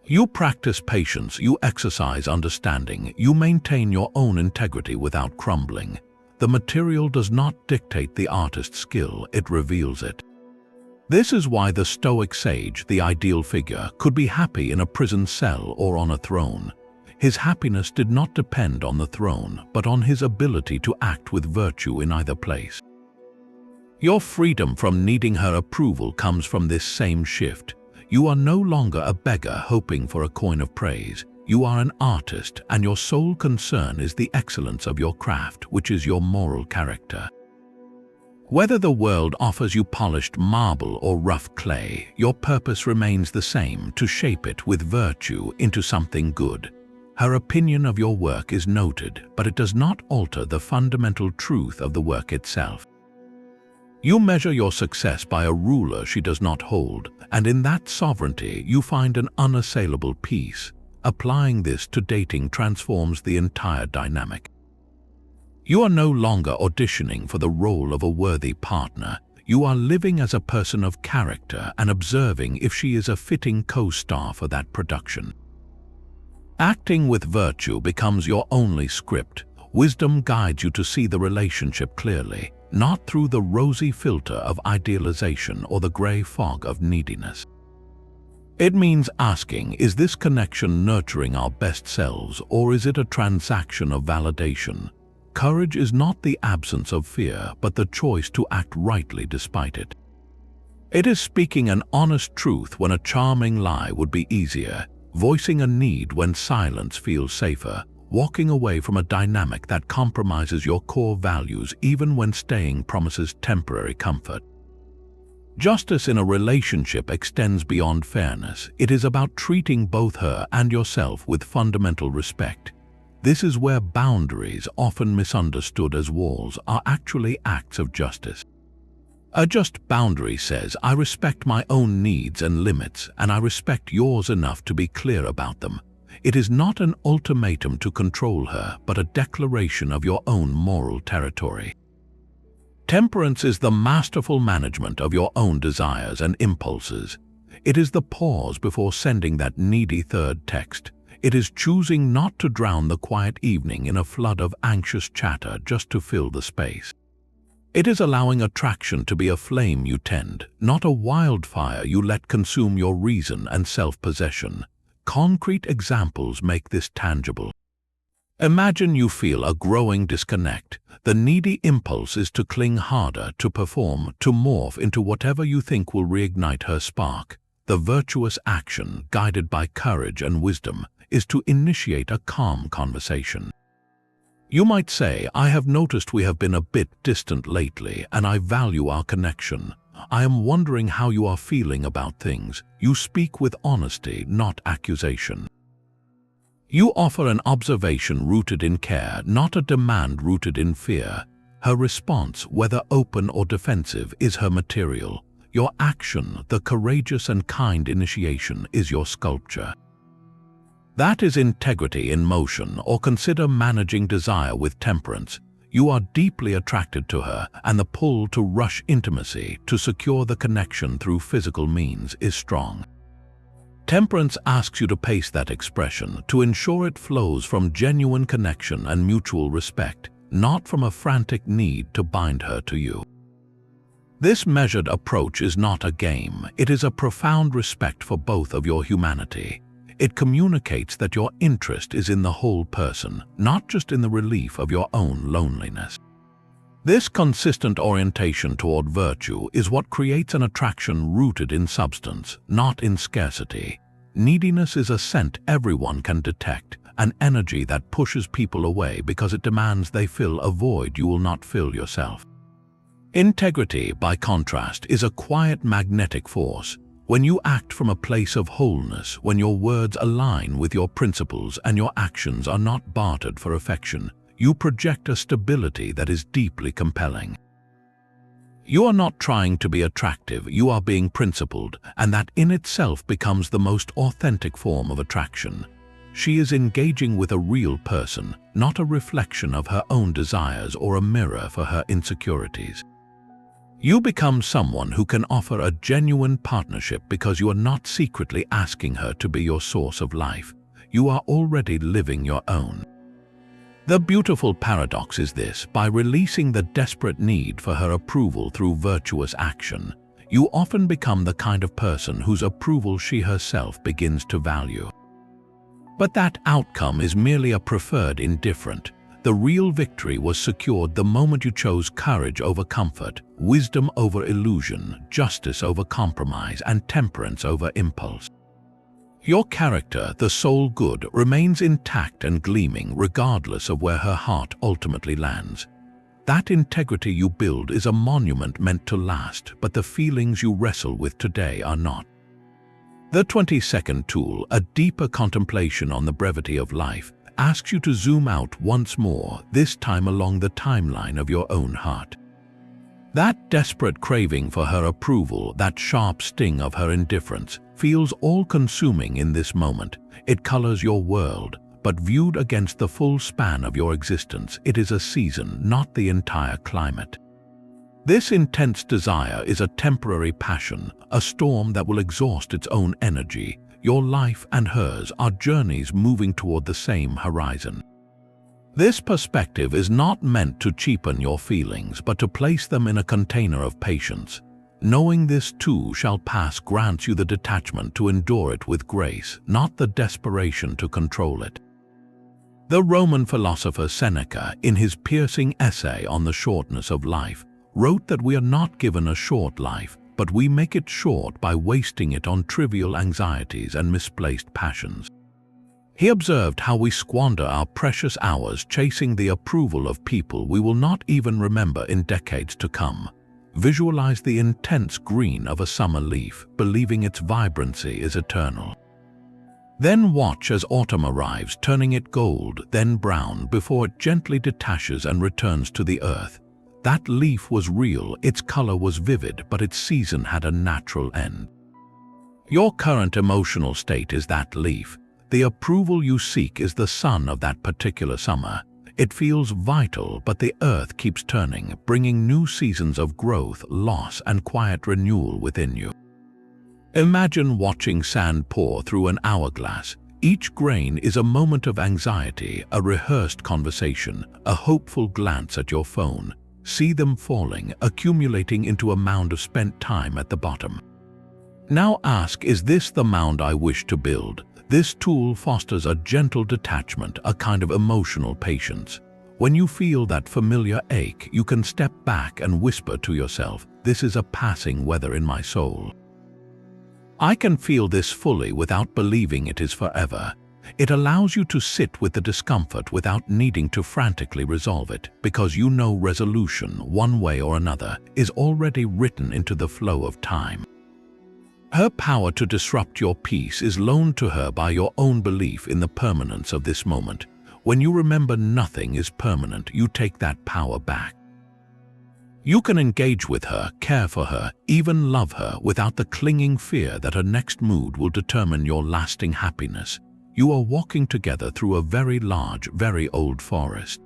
Speaker 1: You practice patience, you exercise understanding, you maintain your own integrity without crumbling. The material does not dictate the artist's skill, it reveals it. This is why the Stoic sage, the ideal figure, could be happy in a prison cell or on a throne. His happiness did not depend on the throne, but on his ability to act with virtue in either place. Your freedom from needing her approval comes from this same shift. You are no longer a beggar hoping for a coin of praise. You are an artist, and your sole concern is the excellence of your craft, which is your moral character. Whether the world offers you polished marble or rough clay, your purpose remains the same, to shape it with virtue into something good. Her opinion of your work is noted, but it does not alter the fundamental truth of the work itself. You measure your success by a ruler she does not hold, and in that sovereignty you find an unassailable peace. Applying this to dating transforms the entire dynamic. You are no longer auditioning for the role of a worthy partner. You are living as a person of character and observing if she is a fitting co-star for that production. Acting with virtue becomes your only script. Wisdom guides you to see the relationship clearly, not through the rosy filter of idealization or the gray fog of neediness. It means asking, is this connection nurturing our best selves, or is it a transaction of validation? Courage is not the absence of fear, but the choice to act rightly despite it. It is speaking an honest truth when a charming lie would be easier, voicing a need when silence feels safer, walking away from a dynamic that compromises your core values even when staying promises temporary comfort. Justice in a relationship extends beyond fairness. It is about treating both her and yourself with fundamental respect. This is where boundaries, often misunderstood as walls, are actually acts of justice. A just boundary says, I respect my own needs and limits, and I respect yours enough to be clear about them. It is not an ultimatum to control her, but a declaration of your own moral territory. Temperance is the masterful management of your own desires and impulses. It is the pause before sending that needy third text. It is choosing not to drown the quiet evening in a flood of anxious chatter just to fill the space. It is allowing attraction to be a flame you tend, not a wildfire you let consume your reason and self-possession. Concrete examples make this tangible. Imagine you feel a growing disconnect. The needy impulse is to cling harder, to perform, to morph into whatever you think will reignite her spark. The virtuous action, guided by courage and wisdom, is to initiate a calm conversation. You might say, I have noticed we have been a bit distant lately, and I value our connection. I am wondering how you are feeling about things. You speak with honesty, not accusation. You offer an observation rooted in care, not a demand rooted in fear. Her response, whether open or defensive, is her material. Your action, the courageous and kind initiation, is your sculpture. That is integrity in motion, or consider managing desire with temperance. You are deeply attracted to her, and the pull to rush intimacy, to secure the connection through physical means, is strong. Temperance asks you to pace that expression, to ensure it flows from genuine connection and mutual respect, not from a frantic need to bind her to you. This measured approach is not a game. It is a profound respect for both of your humanity. It communicates that your interest is in the whole person, not just in the relief of your own loneliness. This consistent orientation toward virtue is what creates an attraction rooted in substance, not in scarcity. Neediness is a scent everyone can detect, an energy that pushes people away because it demands they fill a void you will not fill yourself. Integrity, by contrast, is a quiet magnetic force. When you act from a place of wholeness, when your words align with your principles and your actions are not bartered for affection, you project a stability that is deeply compelling. You are not trying to be attractive, you are being principled, and that in itself becomes the most authentic form of attraction. She is engaging with a real person, not a reflection of her own desires or a mirror for her insecurities. You become someone who can offer a genuine partnership because you are not secretly asking her to be your source of life. You are already living your own. The beautiful paradox is this: by releasing the desperate need for her approval through virtuous action, you often become the kind of person whose approval she herself begins to value. But that outcome is merely a preferred indifferent. The real victory was secured the moment you chose courage over comfort, wisdom over illusion, justice over compromise, and temperance over impulse. Your character, the soul good, remains intact and gleaming regardless of where her heart ultimately lands. That integrity you build is a monument meant to last, but the feelings you wrestle with today are not. The 22nd tool, a deeper contemplation on the brevity of life, asks you to zoom out once more, this time along the timeline of your own heart. That desperate craving for her approval, that sharp sting of her indifference, feels all-consuming in this moment. It colors your world, but viewed against the full span of your existence, it is a season, not the entire climate. This intense desire is a temporary passion, a storm that will exhaust its own energy. Your life and hers are journeys moving toward the same horizon. This perspective is not meant to cheapen your feelings, but to place them in a container of patience. Knowing this too shall pass grants you the detachment to endure it with grace, not the desperation to control it. The Roman philosopher Seneca, in his piercing essay on the shortness of life, wrote that we are not given a short life, but we make it short by wasting it on trivial anxieties and misplaced passions. He observed how we squander our precious hours chasing the approval of people we will not even remember in decades to come. Visualize the intense green of a summer leaf, believing its vibrancy is eternal. Then watch as autumn arrives, turning it gold, then brown, before it gently detaches and returns to the earth. That leaf was real, its color was vivid, but its season had a natural end. Your current emotional state is that leaf. The approval you seek is the sun of that particular summer. It feels vital, but the earth keeps turning, bringing new seasons of growth, loss, and quiet renewal within you. Imagine watching sand pour through an hourglass. Each grain is a moment of anxiety, a rehearsed conversation, a hopeful glance at your phone. See them falling, accumulating into a mound of spent time at the bottom. Now ask, is this the mound I wish to build? This tool fosters a gentle detachment, a kind of emotional patience. When you feel that familiar ache, you can step back and whisper to yourself, this is a passing weather in my soul. I can feel this fully without believing it is forever. It allows you to sit with the discomfort without needing to frantically resolve it, because you know resolution, one way or another, is already written into the flow of time. Her power to disrupt your peace is loaned to her by your own belief in the permanence of this moment. When you remember nothing is permanent, you take that power back. You can engage with her, care for her, even love her without the clinging fear that her next mood will determine your lasting happiness. You are walking together through a very large, very old forest.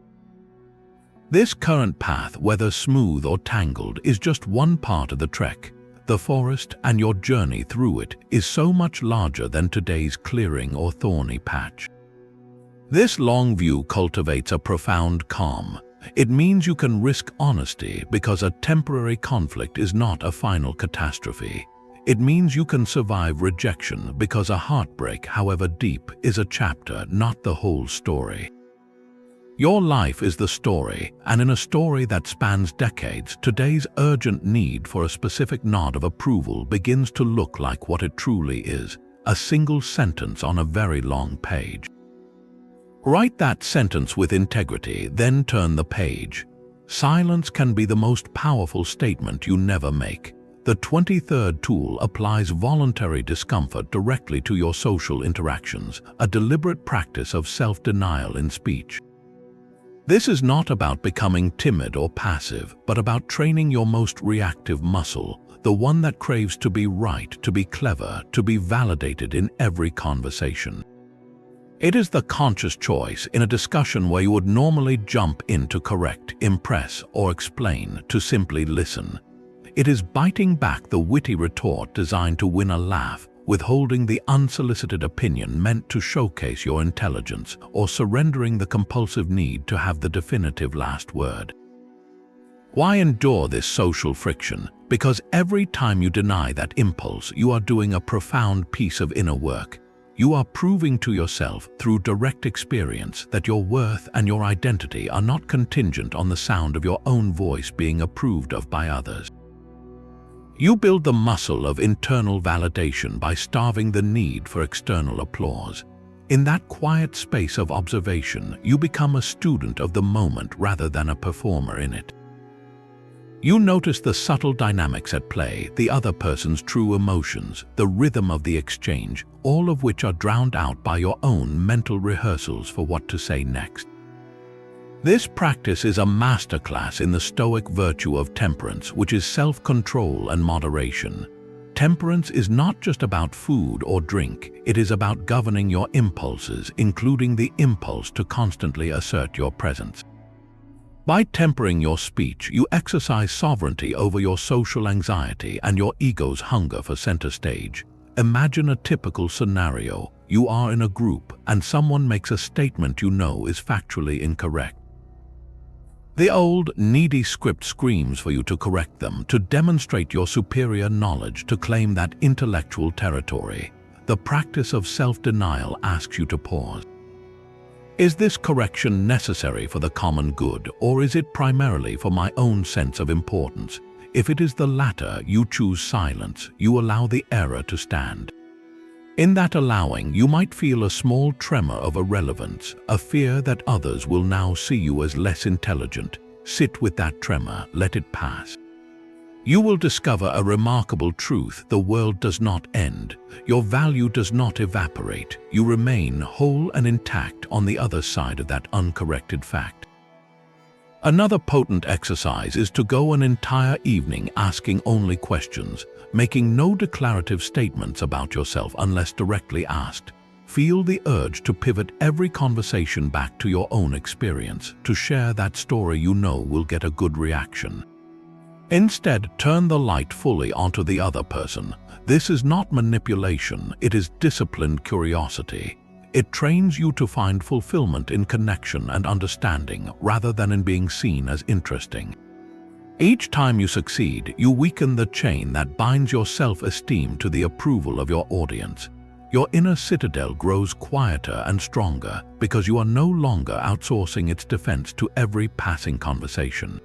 Speaker 1: This current path, whether smooth or tangled, is just one part of the trek. The forest and your journey through it is so much larger than today's clearing or thorny patch. This long view cultivates a profound calm. It means you can risk honesty because a temporary conflict is not a final catastrophe. It means you can survive rejection because a heartbreak, however deep, is a chapter, not the whole story. Your life is the story, and in a story that spans decades, today's urgent need for a specific nod of approval begins to look like what it truly is, a single sentence on a very long page. Write that sentence with integrity, then turn the page. Silence can be the most powerful statement you never make. The 23rd tool applies voluntary discomfort directly to your social interactions, a deliberate practice of self-denial in speech. This is not about becoming timid or passive, but about training your most reactive muscle, the one that craves to be right, to be clever, to be validated in every conversation. It is the conscious choice in a discussion where you would normally jump in to correct, impress, or explain, to simply listen. It is biting back the witty retort designed to win a laugh, withholding the unsolicited opinion meant to showcase your intelligence, or surrendering the compulsive need to have the definitive last word. Why endure this social friction? Because every time you deny that impulse, you are doing a profound piece of inner work. You are proving to yourself through direct experience that your worth and your identity are not contingent on the sound of your own voice being approved of by others. You build the muscle of internal validation by starving the need for external applause. In that quiet space of observation, you become a student of the moment rather than a performer in it. You notice the subtle dynamics at play, the other person's true emotions, the rhythm of the exchange, all of which are drowned out by your own mental rehearsals for what to say next. This practice is a masterclass in the Stoic virtue of temperance, which is self-control and moderation. Temperance is not just about food or drink, it is about governing your impulses, including the impulse to constantly assert your presence. By tempering your speech, you exercise sovereignty over your social anxiety and your ego's hunger for center stage. Imagine a typical scenario. You are in a group and someone makes a statement you know is factually incorrect. The old, needy script screams for you to correct them, to demonstrate your superior knowledge, to claim that intellectual territory. The practice of self-denial asks you to pause. Is this correction necessary for the common good, or is it primarily for my own sense of importance? If it is the latter, you choose silence, you allow the error to stand. In that allowing, you might feel a small tremor of irrelevance, a fear that others will now see you as less intelligent. Sit with that tremor, let it pass. You will discover a remarkable truth: the world does not end. Your value does not evaporate. You remain whole and intact on the other side of that uncorrected fact. Another potent exercise is to go an entire evening asking only questions, making no declarative statements about yourself unless directly asked. Feel the urge to pivot every conversation back to your own experience, to share that story you know will get a good reaction. Instead, turn the light fully onto the other person. This is not manipulation, it is disciplined curiosity. It trains you to find fulfillment in connection and understanding rather than in being seen as interesting. Each time you succeed, you weaken the chain that binds your self-esteem to the approval of your audience. Your inner citadel grows quieter and stronger because you are no longer outsourcing its defense to every passing conversation.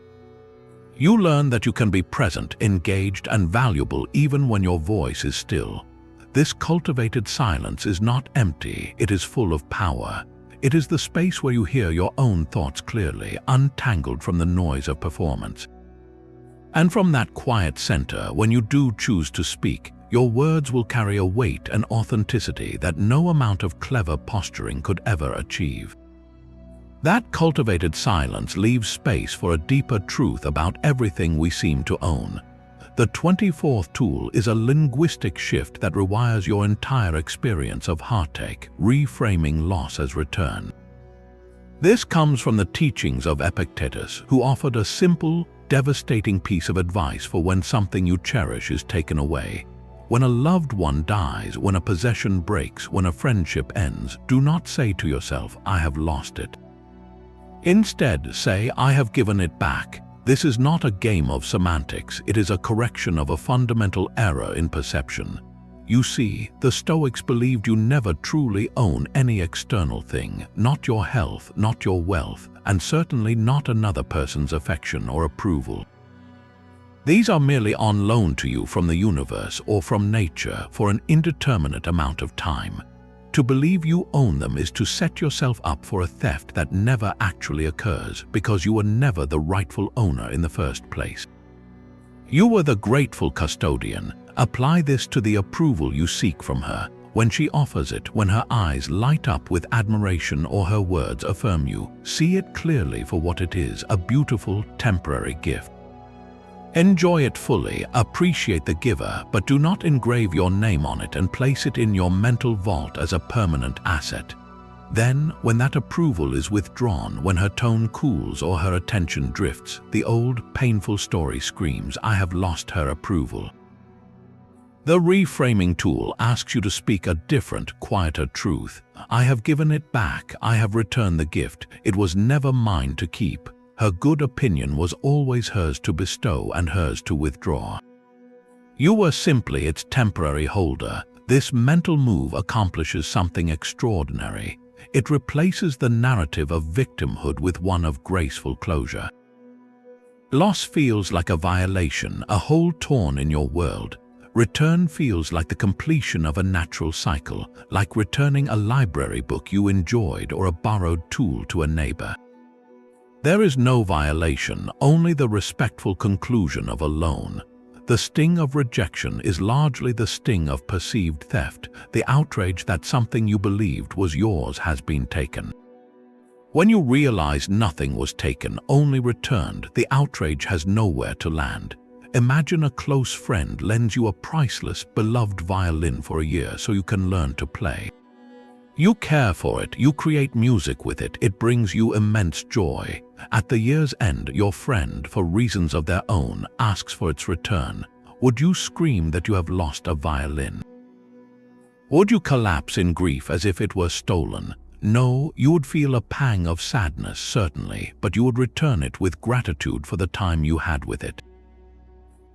Speaker 1: You learn that you can be present, engaged, and valuable even when your voice is still. This cultivated silence is not empty, it is full of power. It is the space where you hear your own thoughts clearly, untangled from the noise of performance. And from that quiet center, when you do choose to speak, your words will carry a weight and authenticity that no amount of clever posturing could ever achieve. That cultivated silence leaves space for a deeper truth about everything we seem to own. The 24th tool is a linguistic shift that rewires your entire experience of heartache, reframing loss as return. This comes from the teachings of Epictetus, who offered a simple, devastating piece of advice for when something you cherish is taken away. When a loved one dies, when a possession breaks, when a friendship ends, do not say to yourself, "I have lost it." Instead, say, "I have given it back." This is not a game of semantics, it is a correction of a fundamental error in perception. You see, the Stoics believed you never truly own any external thing, not your health, not your wealth, and certainly not another person's affection or approval. These are merely on loan to you from the universe or from nature for an indeterminate amount of time. To believe you own them is to set yourself up for a theft that never actually occurs because you were never the rightful owner in the first place. You were the grateful custodian. Apply this to the approval you seek from her. When she offers it, when her eyes light up with admiration or her words affirm you, see it clearly for what it is, a beautiful, temporary gift. Enjoy it fully, appreciate the giver, but do not engrave your name on it and place it in your mental vault as a permanent asset. Then, when that approval is withdrawn, when her tone cools or her attention drifts, the old, painful story screams, "I have lost her approval." The reframing tool asks you to speak a different, quieter truth. I have given it back, I have returned the gift, it was never mine to keep. Her good opinion was always hers to bestow and hers to withdraw. You were simply its temporary holder. This mental move accomplishes something extraordinary. It replaces the narrative of victimhood with one of graceful closure. Loss feels like a violation, a hole torn in your world. Return feels like the completion of a natural cycle, like returning a library book you enjoyed or a borrowed tool to a neighbor. There is no violation, only the respectful conclusion of a loan. The sting of rejection is largely the sting of perceived theft, the outrage that something you believed was yours has been taken. When you realize nothing was taken, only returned, the outrage has nowhere to land. Imagine a close friend lends you a priceless, beloved violin for a year so you can learn to play. You care for it, you create music with it, it brings you immense joy. At the year's end, your friend, for reasons of their own, asks for its return. Would you scream that you have lost a violin? Would you collapse in grief as if it were stolen? No, you would feel a pang of sadness, certainly, but you would return it with gratitude for the time you had with it.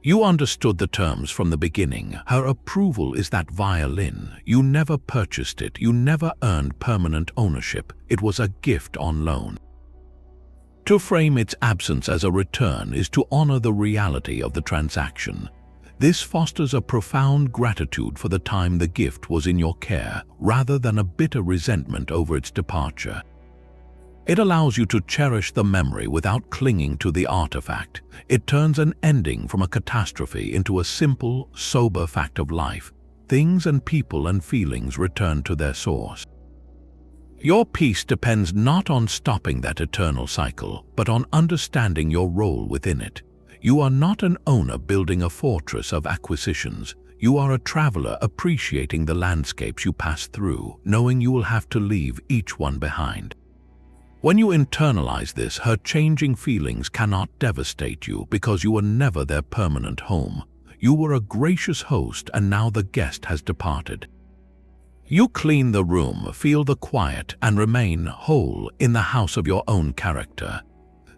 Speaker 1: You understood the terms from the beginning. Her approval is that violin. You never purchased it. You never earned permanent ownership. It was a gift on loan. To frame its absence as a return is to honor the reality of the transaction. This fosters a profound gratitude for the time the gift was in your care, rather than a bitter resentment over its departure. It allows you to cherish the memory without clinging to the artifact. It turns an ending from a catastrophe into a simple, sober fact of life. Things and people and feelings return to their source. Your peace depends not on stopping that eternal cycle, but on understanding your role within it. You are not an owner building a fortress of acquisitions. You are a traveler appreciating the landscapes you pass through, knowing you will have to leave each one behind. When you internalize this, her changing feelings cannot devastate you because you were never their permanent home. You were a gracious host, and now the guest has departed. You clean the room, feel the quiet, and remain whole in the house of your own character.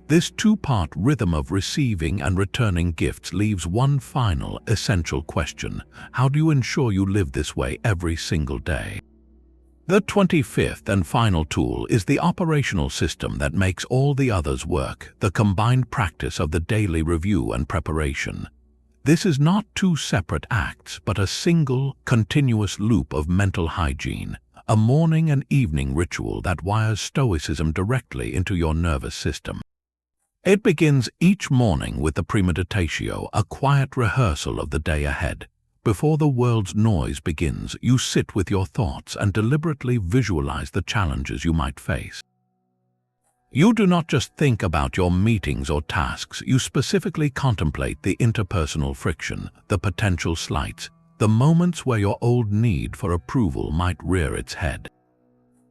Speaker 1: This two-part rhythm of receiving and returning gifts leaves one final, essential question. How do you ensure you live this way every single day? The 25th and final tool is the operational system that makes all the others work, the combined practice of the daily review and preparation. This is not two separate acts, but a single, continuous loop of mental hygiene, a morning and evening ritual that wires Stoicism directly into your nervous system. It begins each morning with the premeditatio, a quiet rehearsal of the day ahead. Before the world's noise begins, you sit with your thoughts and deliberately visualize the challenges you might face. You do not just think about your meetings or tasks, you specifically contemplate the interpersonal friction, the potential slights, the moments where your old need for approval might rear its head.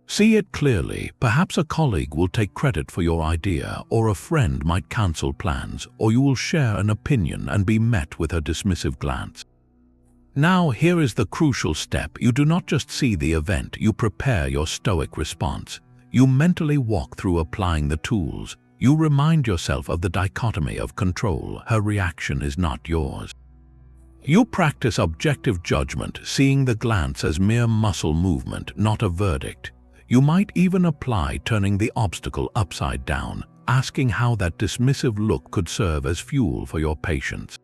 Speaker 1: See it clearly. Perhaps a colleague will take credit for your idea, or a friend might cancel plans, or you will share an opinion and be met with a dismissive glance. Now, here is the crucial step. You do not just see the event, you prepare your Stoic response. You mentally walk through applying the tools. You remind yourself of the dichotomy of control. Her reaction is not yours. You practice objective judgment, seeing the glance as mere muscle movement, not a verdict. You might even apply turning the obstacle upside down, asking how that dismissive look could serve as fuel for your patience.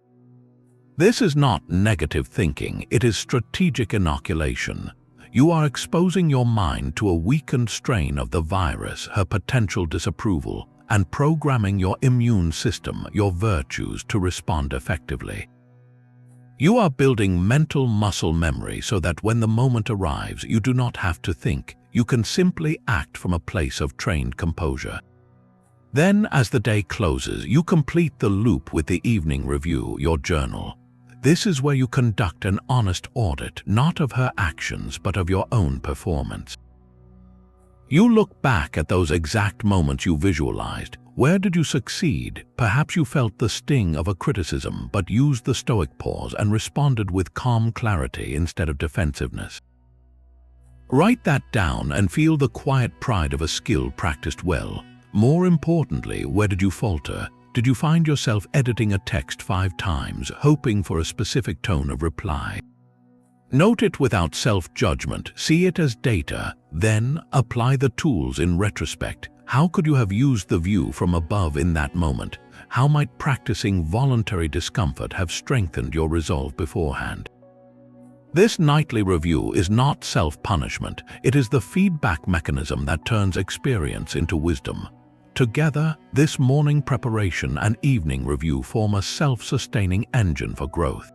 Speaker 1: This is not negative thinking, it is strategic inoculation. You are exposing your mind to a weakened strain of the virus, her potential disapproval, and programming your immune system, your virtues, to respond effectively. You are building mental muscle memory so that when the moment arrives, you do not have to think. You can simply act from a place of trained composure. Then, as the day closes, you complete the loop with the evening review, your journal. This is where you conduct an honest audit, not of her actions, but of your own performance. You look back at those exact moments you visualized. Where did you succeed? Perhaps you felt the sting of a criticism, but used the Stoic pause and responded with calm clarity instead of defensiveness. Write that down and feel the quiet pride of a skill practiced well. More importantly, where did you falter? Did you find yourself editing a text 5 times, hoping for a specific tone of reply? Note it without self-judgment, see it as data, then apply the tools in retrospect. How could you have used the view from above in that moment? How might practicing voluntary discomfort have strengthened your resolve beforehand? This nightly review is not self-punishment, it is the feedback mechanism that turns experience into wisdom. Together, this morning preparation and evening review form a self-sustaining engine for growth.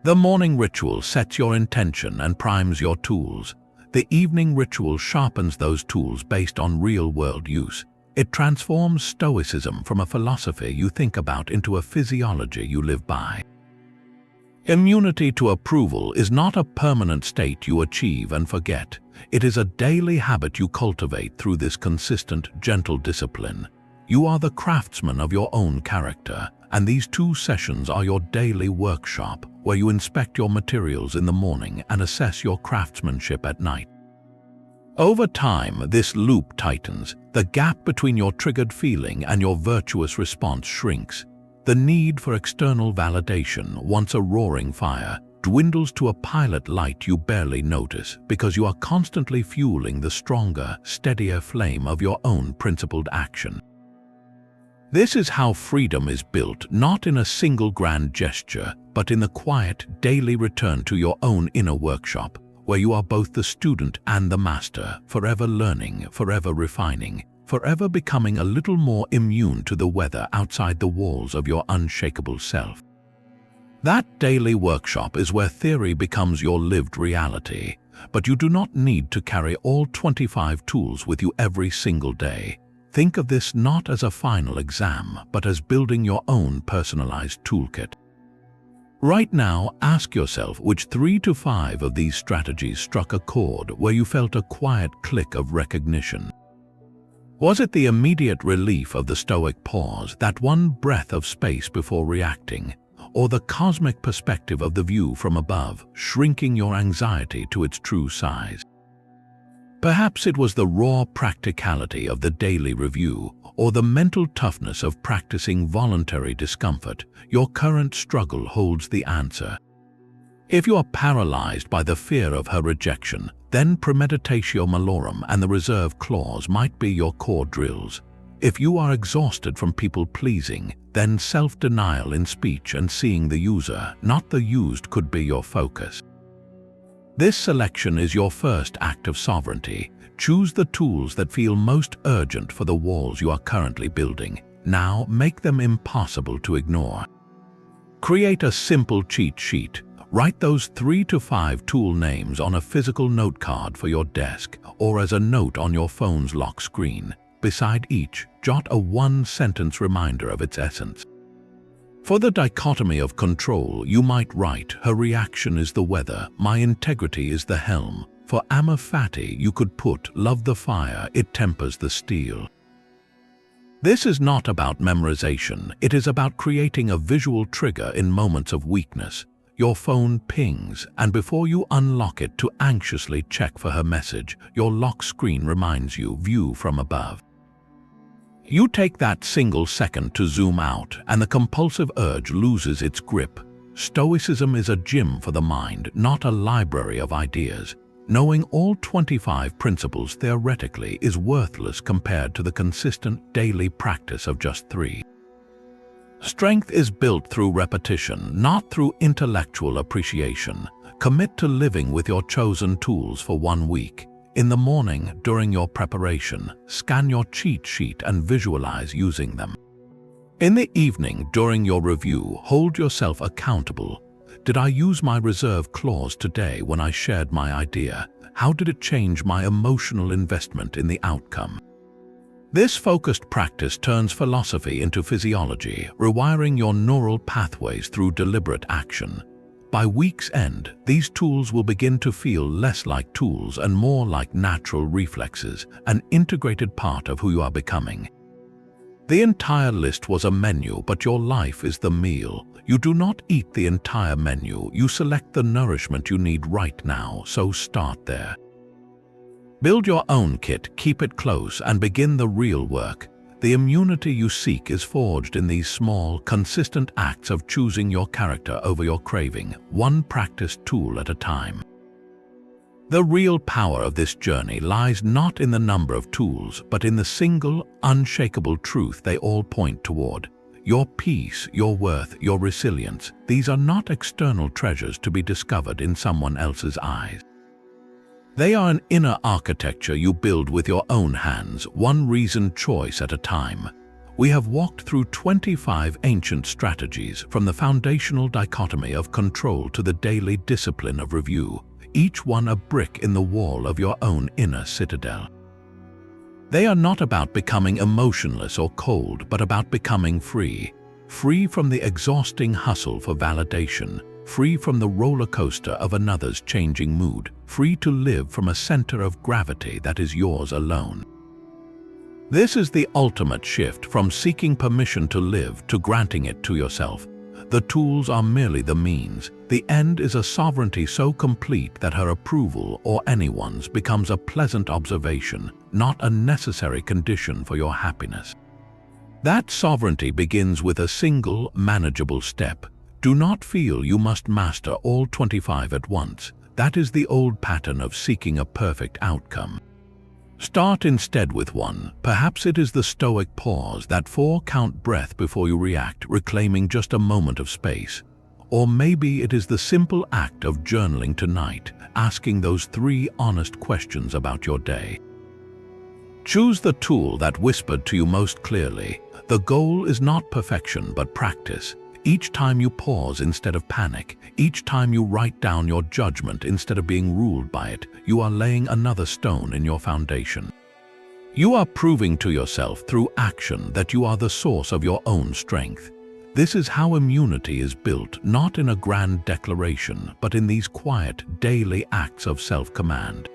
Speaker 1: The morning ritual sets your intention and primes your tools. The evening ritual sharpens those tools based on real-world use. It transforms Stoicism from a philosophy you think about into a physiology you live by. Immunity to approval is not a permanent state you achieve and forget. It is a daily habit you cultivate through this consistent, gentle discipline. You are the craftsman of your own character, and these 2 sessions are your daily workshop, where you inspect your materials in the morning and assess your craftsmanship at night. Over time, this loop tightens. The gap between your triggered feeling and your virtuous response shrinks. The need for external validation, once a roaring fire, dwindles to a pilot light you barely notice because you are constantly fueling the stronger, steadier flame of your own principled action. This is how freedom is built, not in a single grand gesture, but in the quiet, daily return to your own inner workshop, where you are both the student and the master, forever learning, forever refining, forever becoming a little more immune to the weather outside the walls of your unshakable self. That daily workshop is where theory becomes your lived reality, but you do not need to carry all 25 tools with you every single day. Think of this not as a final exam, but as building your own personalized toolkit. Right now, ask yourself which 3 to 5 of these strategies struck a chord where you felt a quiet click of recognition. Was it the immediate relief of the Stoic pause, that one breath of space before reacting, or the cosmic perspective of the view from above, shrinking your anxiety to its true size? Perhaps it was the raw practicality of the daily review, or the mental toughness of practicing voluntary discomfort. Your current struggle holds the answer. If you are paralyzed by the fear of her rejection, then premeditatio malorum and the reserve clause might be your core drills. If you are exhausted from people-pleasing, then self-denial in speech and seeing the user, not the used, could be your focus. This selection is your first act of sovereignty. Choose the tools that feel most urgent for the walls you are currently building. Now make them impossible to ignore. Create a simple cheat sheet. Write those 3 to 5 tool names on a physical note card for your desk or as a note on your phone's lock screen. Beside each, jot a one-sentence reminder of its essence. For the dichotomy of control, you might write, her reaction is the weather, my integrity is the helm. For amor fati, you could put, love the fire, it tempers the steel. This is not about memorization, it is about creating a visual trigger in moments of weakness. Your phone pings, and before you unlock it to anxiously check for her message, your lock screen reminds you, view from above. You take that single second to zoom out, and the compulsive urge loses its grip. Stoicism is a gym for the mind, not a library of ideas. Knowing all 25 principles theoretically is worthless compared to the consistent daily practice of just 3. Strength is built through repetition, not through intellectual appreciation. Commit to living with your chosen tools for 1 week. In the morning, during your preparation, scan your cheat sheet and visualize using them. In the evening, during your review, hold yourself accountable. Did I use my reserve clause today when I shared my idea? How did it change my emotional investment in the outcome? This focused practice turns philosophy into physiology, rewiring your neural pathways through deliberate action. By week's end, these tools will begin to feel less like tools and more like natural reflexes, an integrated part of who you are becoming. The entire list was a menu, but your life is the meal. You do not eat the entire menu, you select the nourishment you need right now, so start there. Build your own kit, keep it close, and begin the real work. The immunity you seek is forged in these small, consistent acts of choosing your character over your craving, one practiced tool at a time. The real power of this journey lies not in the number of tools, but in the single, unshakable truth they all point toward. Your peace, your worth, your resilience, these are not external treasures to be discovered in someone else's eyes. They are an inner architecture you build with your own hands, one reasoned choice at a time. We have walked through 25 ancient strategies, from the foundational dichotomy of control to the daily discipline of review, each one a brick in the wall of your own inner citadel. They are not about becoming emotionless or cold, but about becoming free. Free from the exhausting hustle for validation, free from the roller coaster of another's changing mood, free to live from a center of gravity that is yours alone. This is the ultimate shift from seeking permission to live to granting it to yourself. The tools are merely the means. The end is a sovereignty so complete that her approval, or anyone's, becomes a pleasant observation, not a necessary condition for your happiness. That sovereignty begins with a single, manageable step. Do not feel you must master all 25 at once. That is the old pattern of seeking a perfect outcome. Start instead with one. Perhaps it is the Stoic pause, that 4-count breath before you react, reclaiming just a moment of space. Or maybe it is the simple act of journaling tonight, asking those 3 honest questions about your day. Choose the tool that whispered to you most clearly. The goal is not perfection, but practice. Each time you pause instead of panic, each time you write down your judgment instead of being ruled by it, you are laying another stone in your foundation. You are proving to yourself through action that you are the source of your own strength. This is how immunity is built, not in a grand declaration, but in these quiet, daily acts of self-command.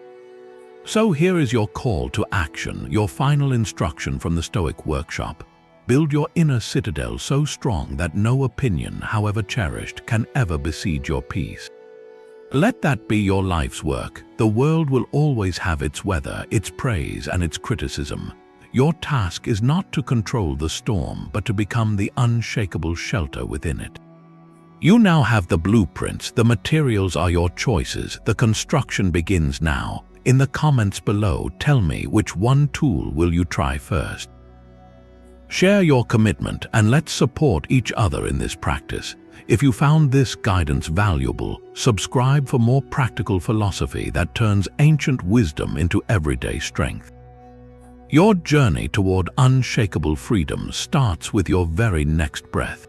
Speaker 1: So here is your call to action, your final instruction from the Stoic workshop. Build your inner citadel so strong that no opinion, however cherished, can ever besiege your peace. Let that be your life's work. The world will always have its weather, its praise, and its criticism. Your task is not to control the storm, but to become the unshakable shelter within it. You now have the blueprints, the materials are your choices, the construction begins now. In the comments below, tell me which one tool will you try first. Share your commitment and let's support each other in this practice. If you found this guidance valuable, subscribe for more practical philosophy that turns ancient wisdom into everyday strength. Your journey toward unshakable freedom starts with your very next breath.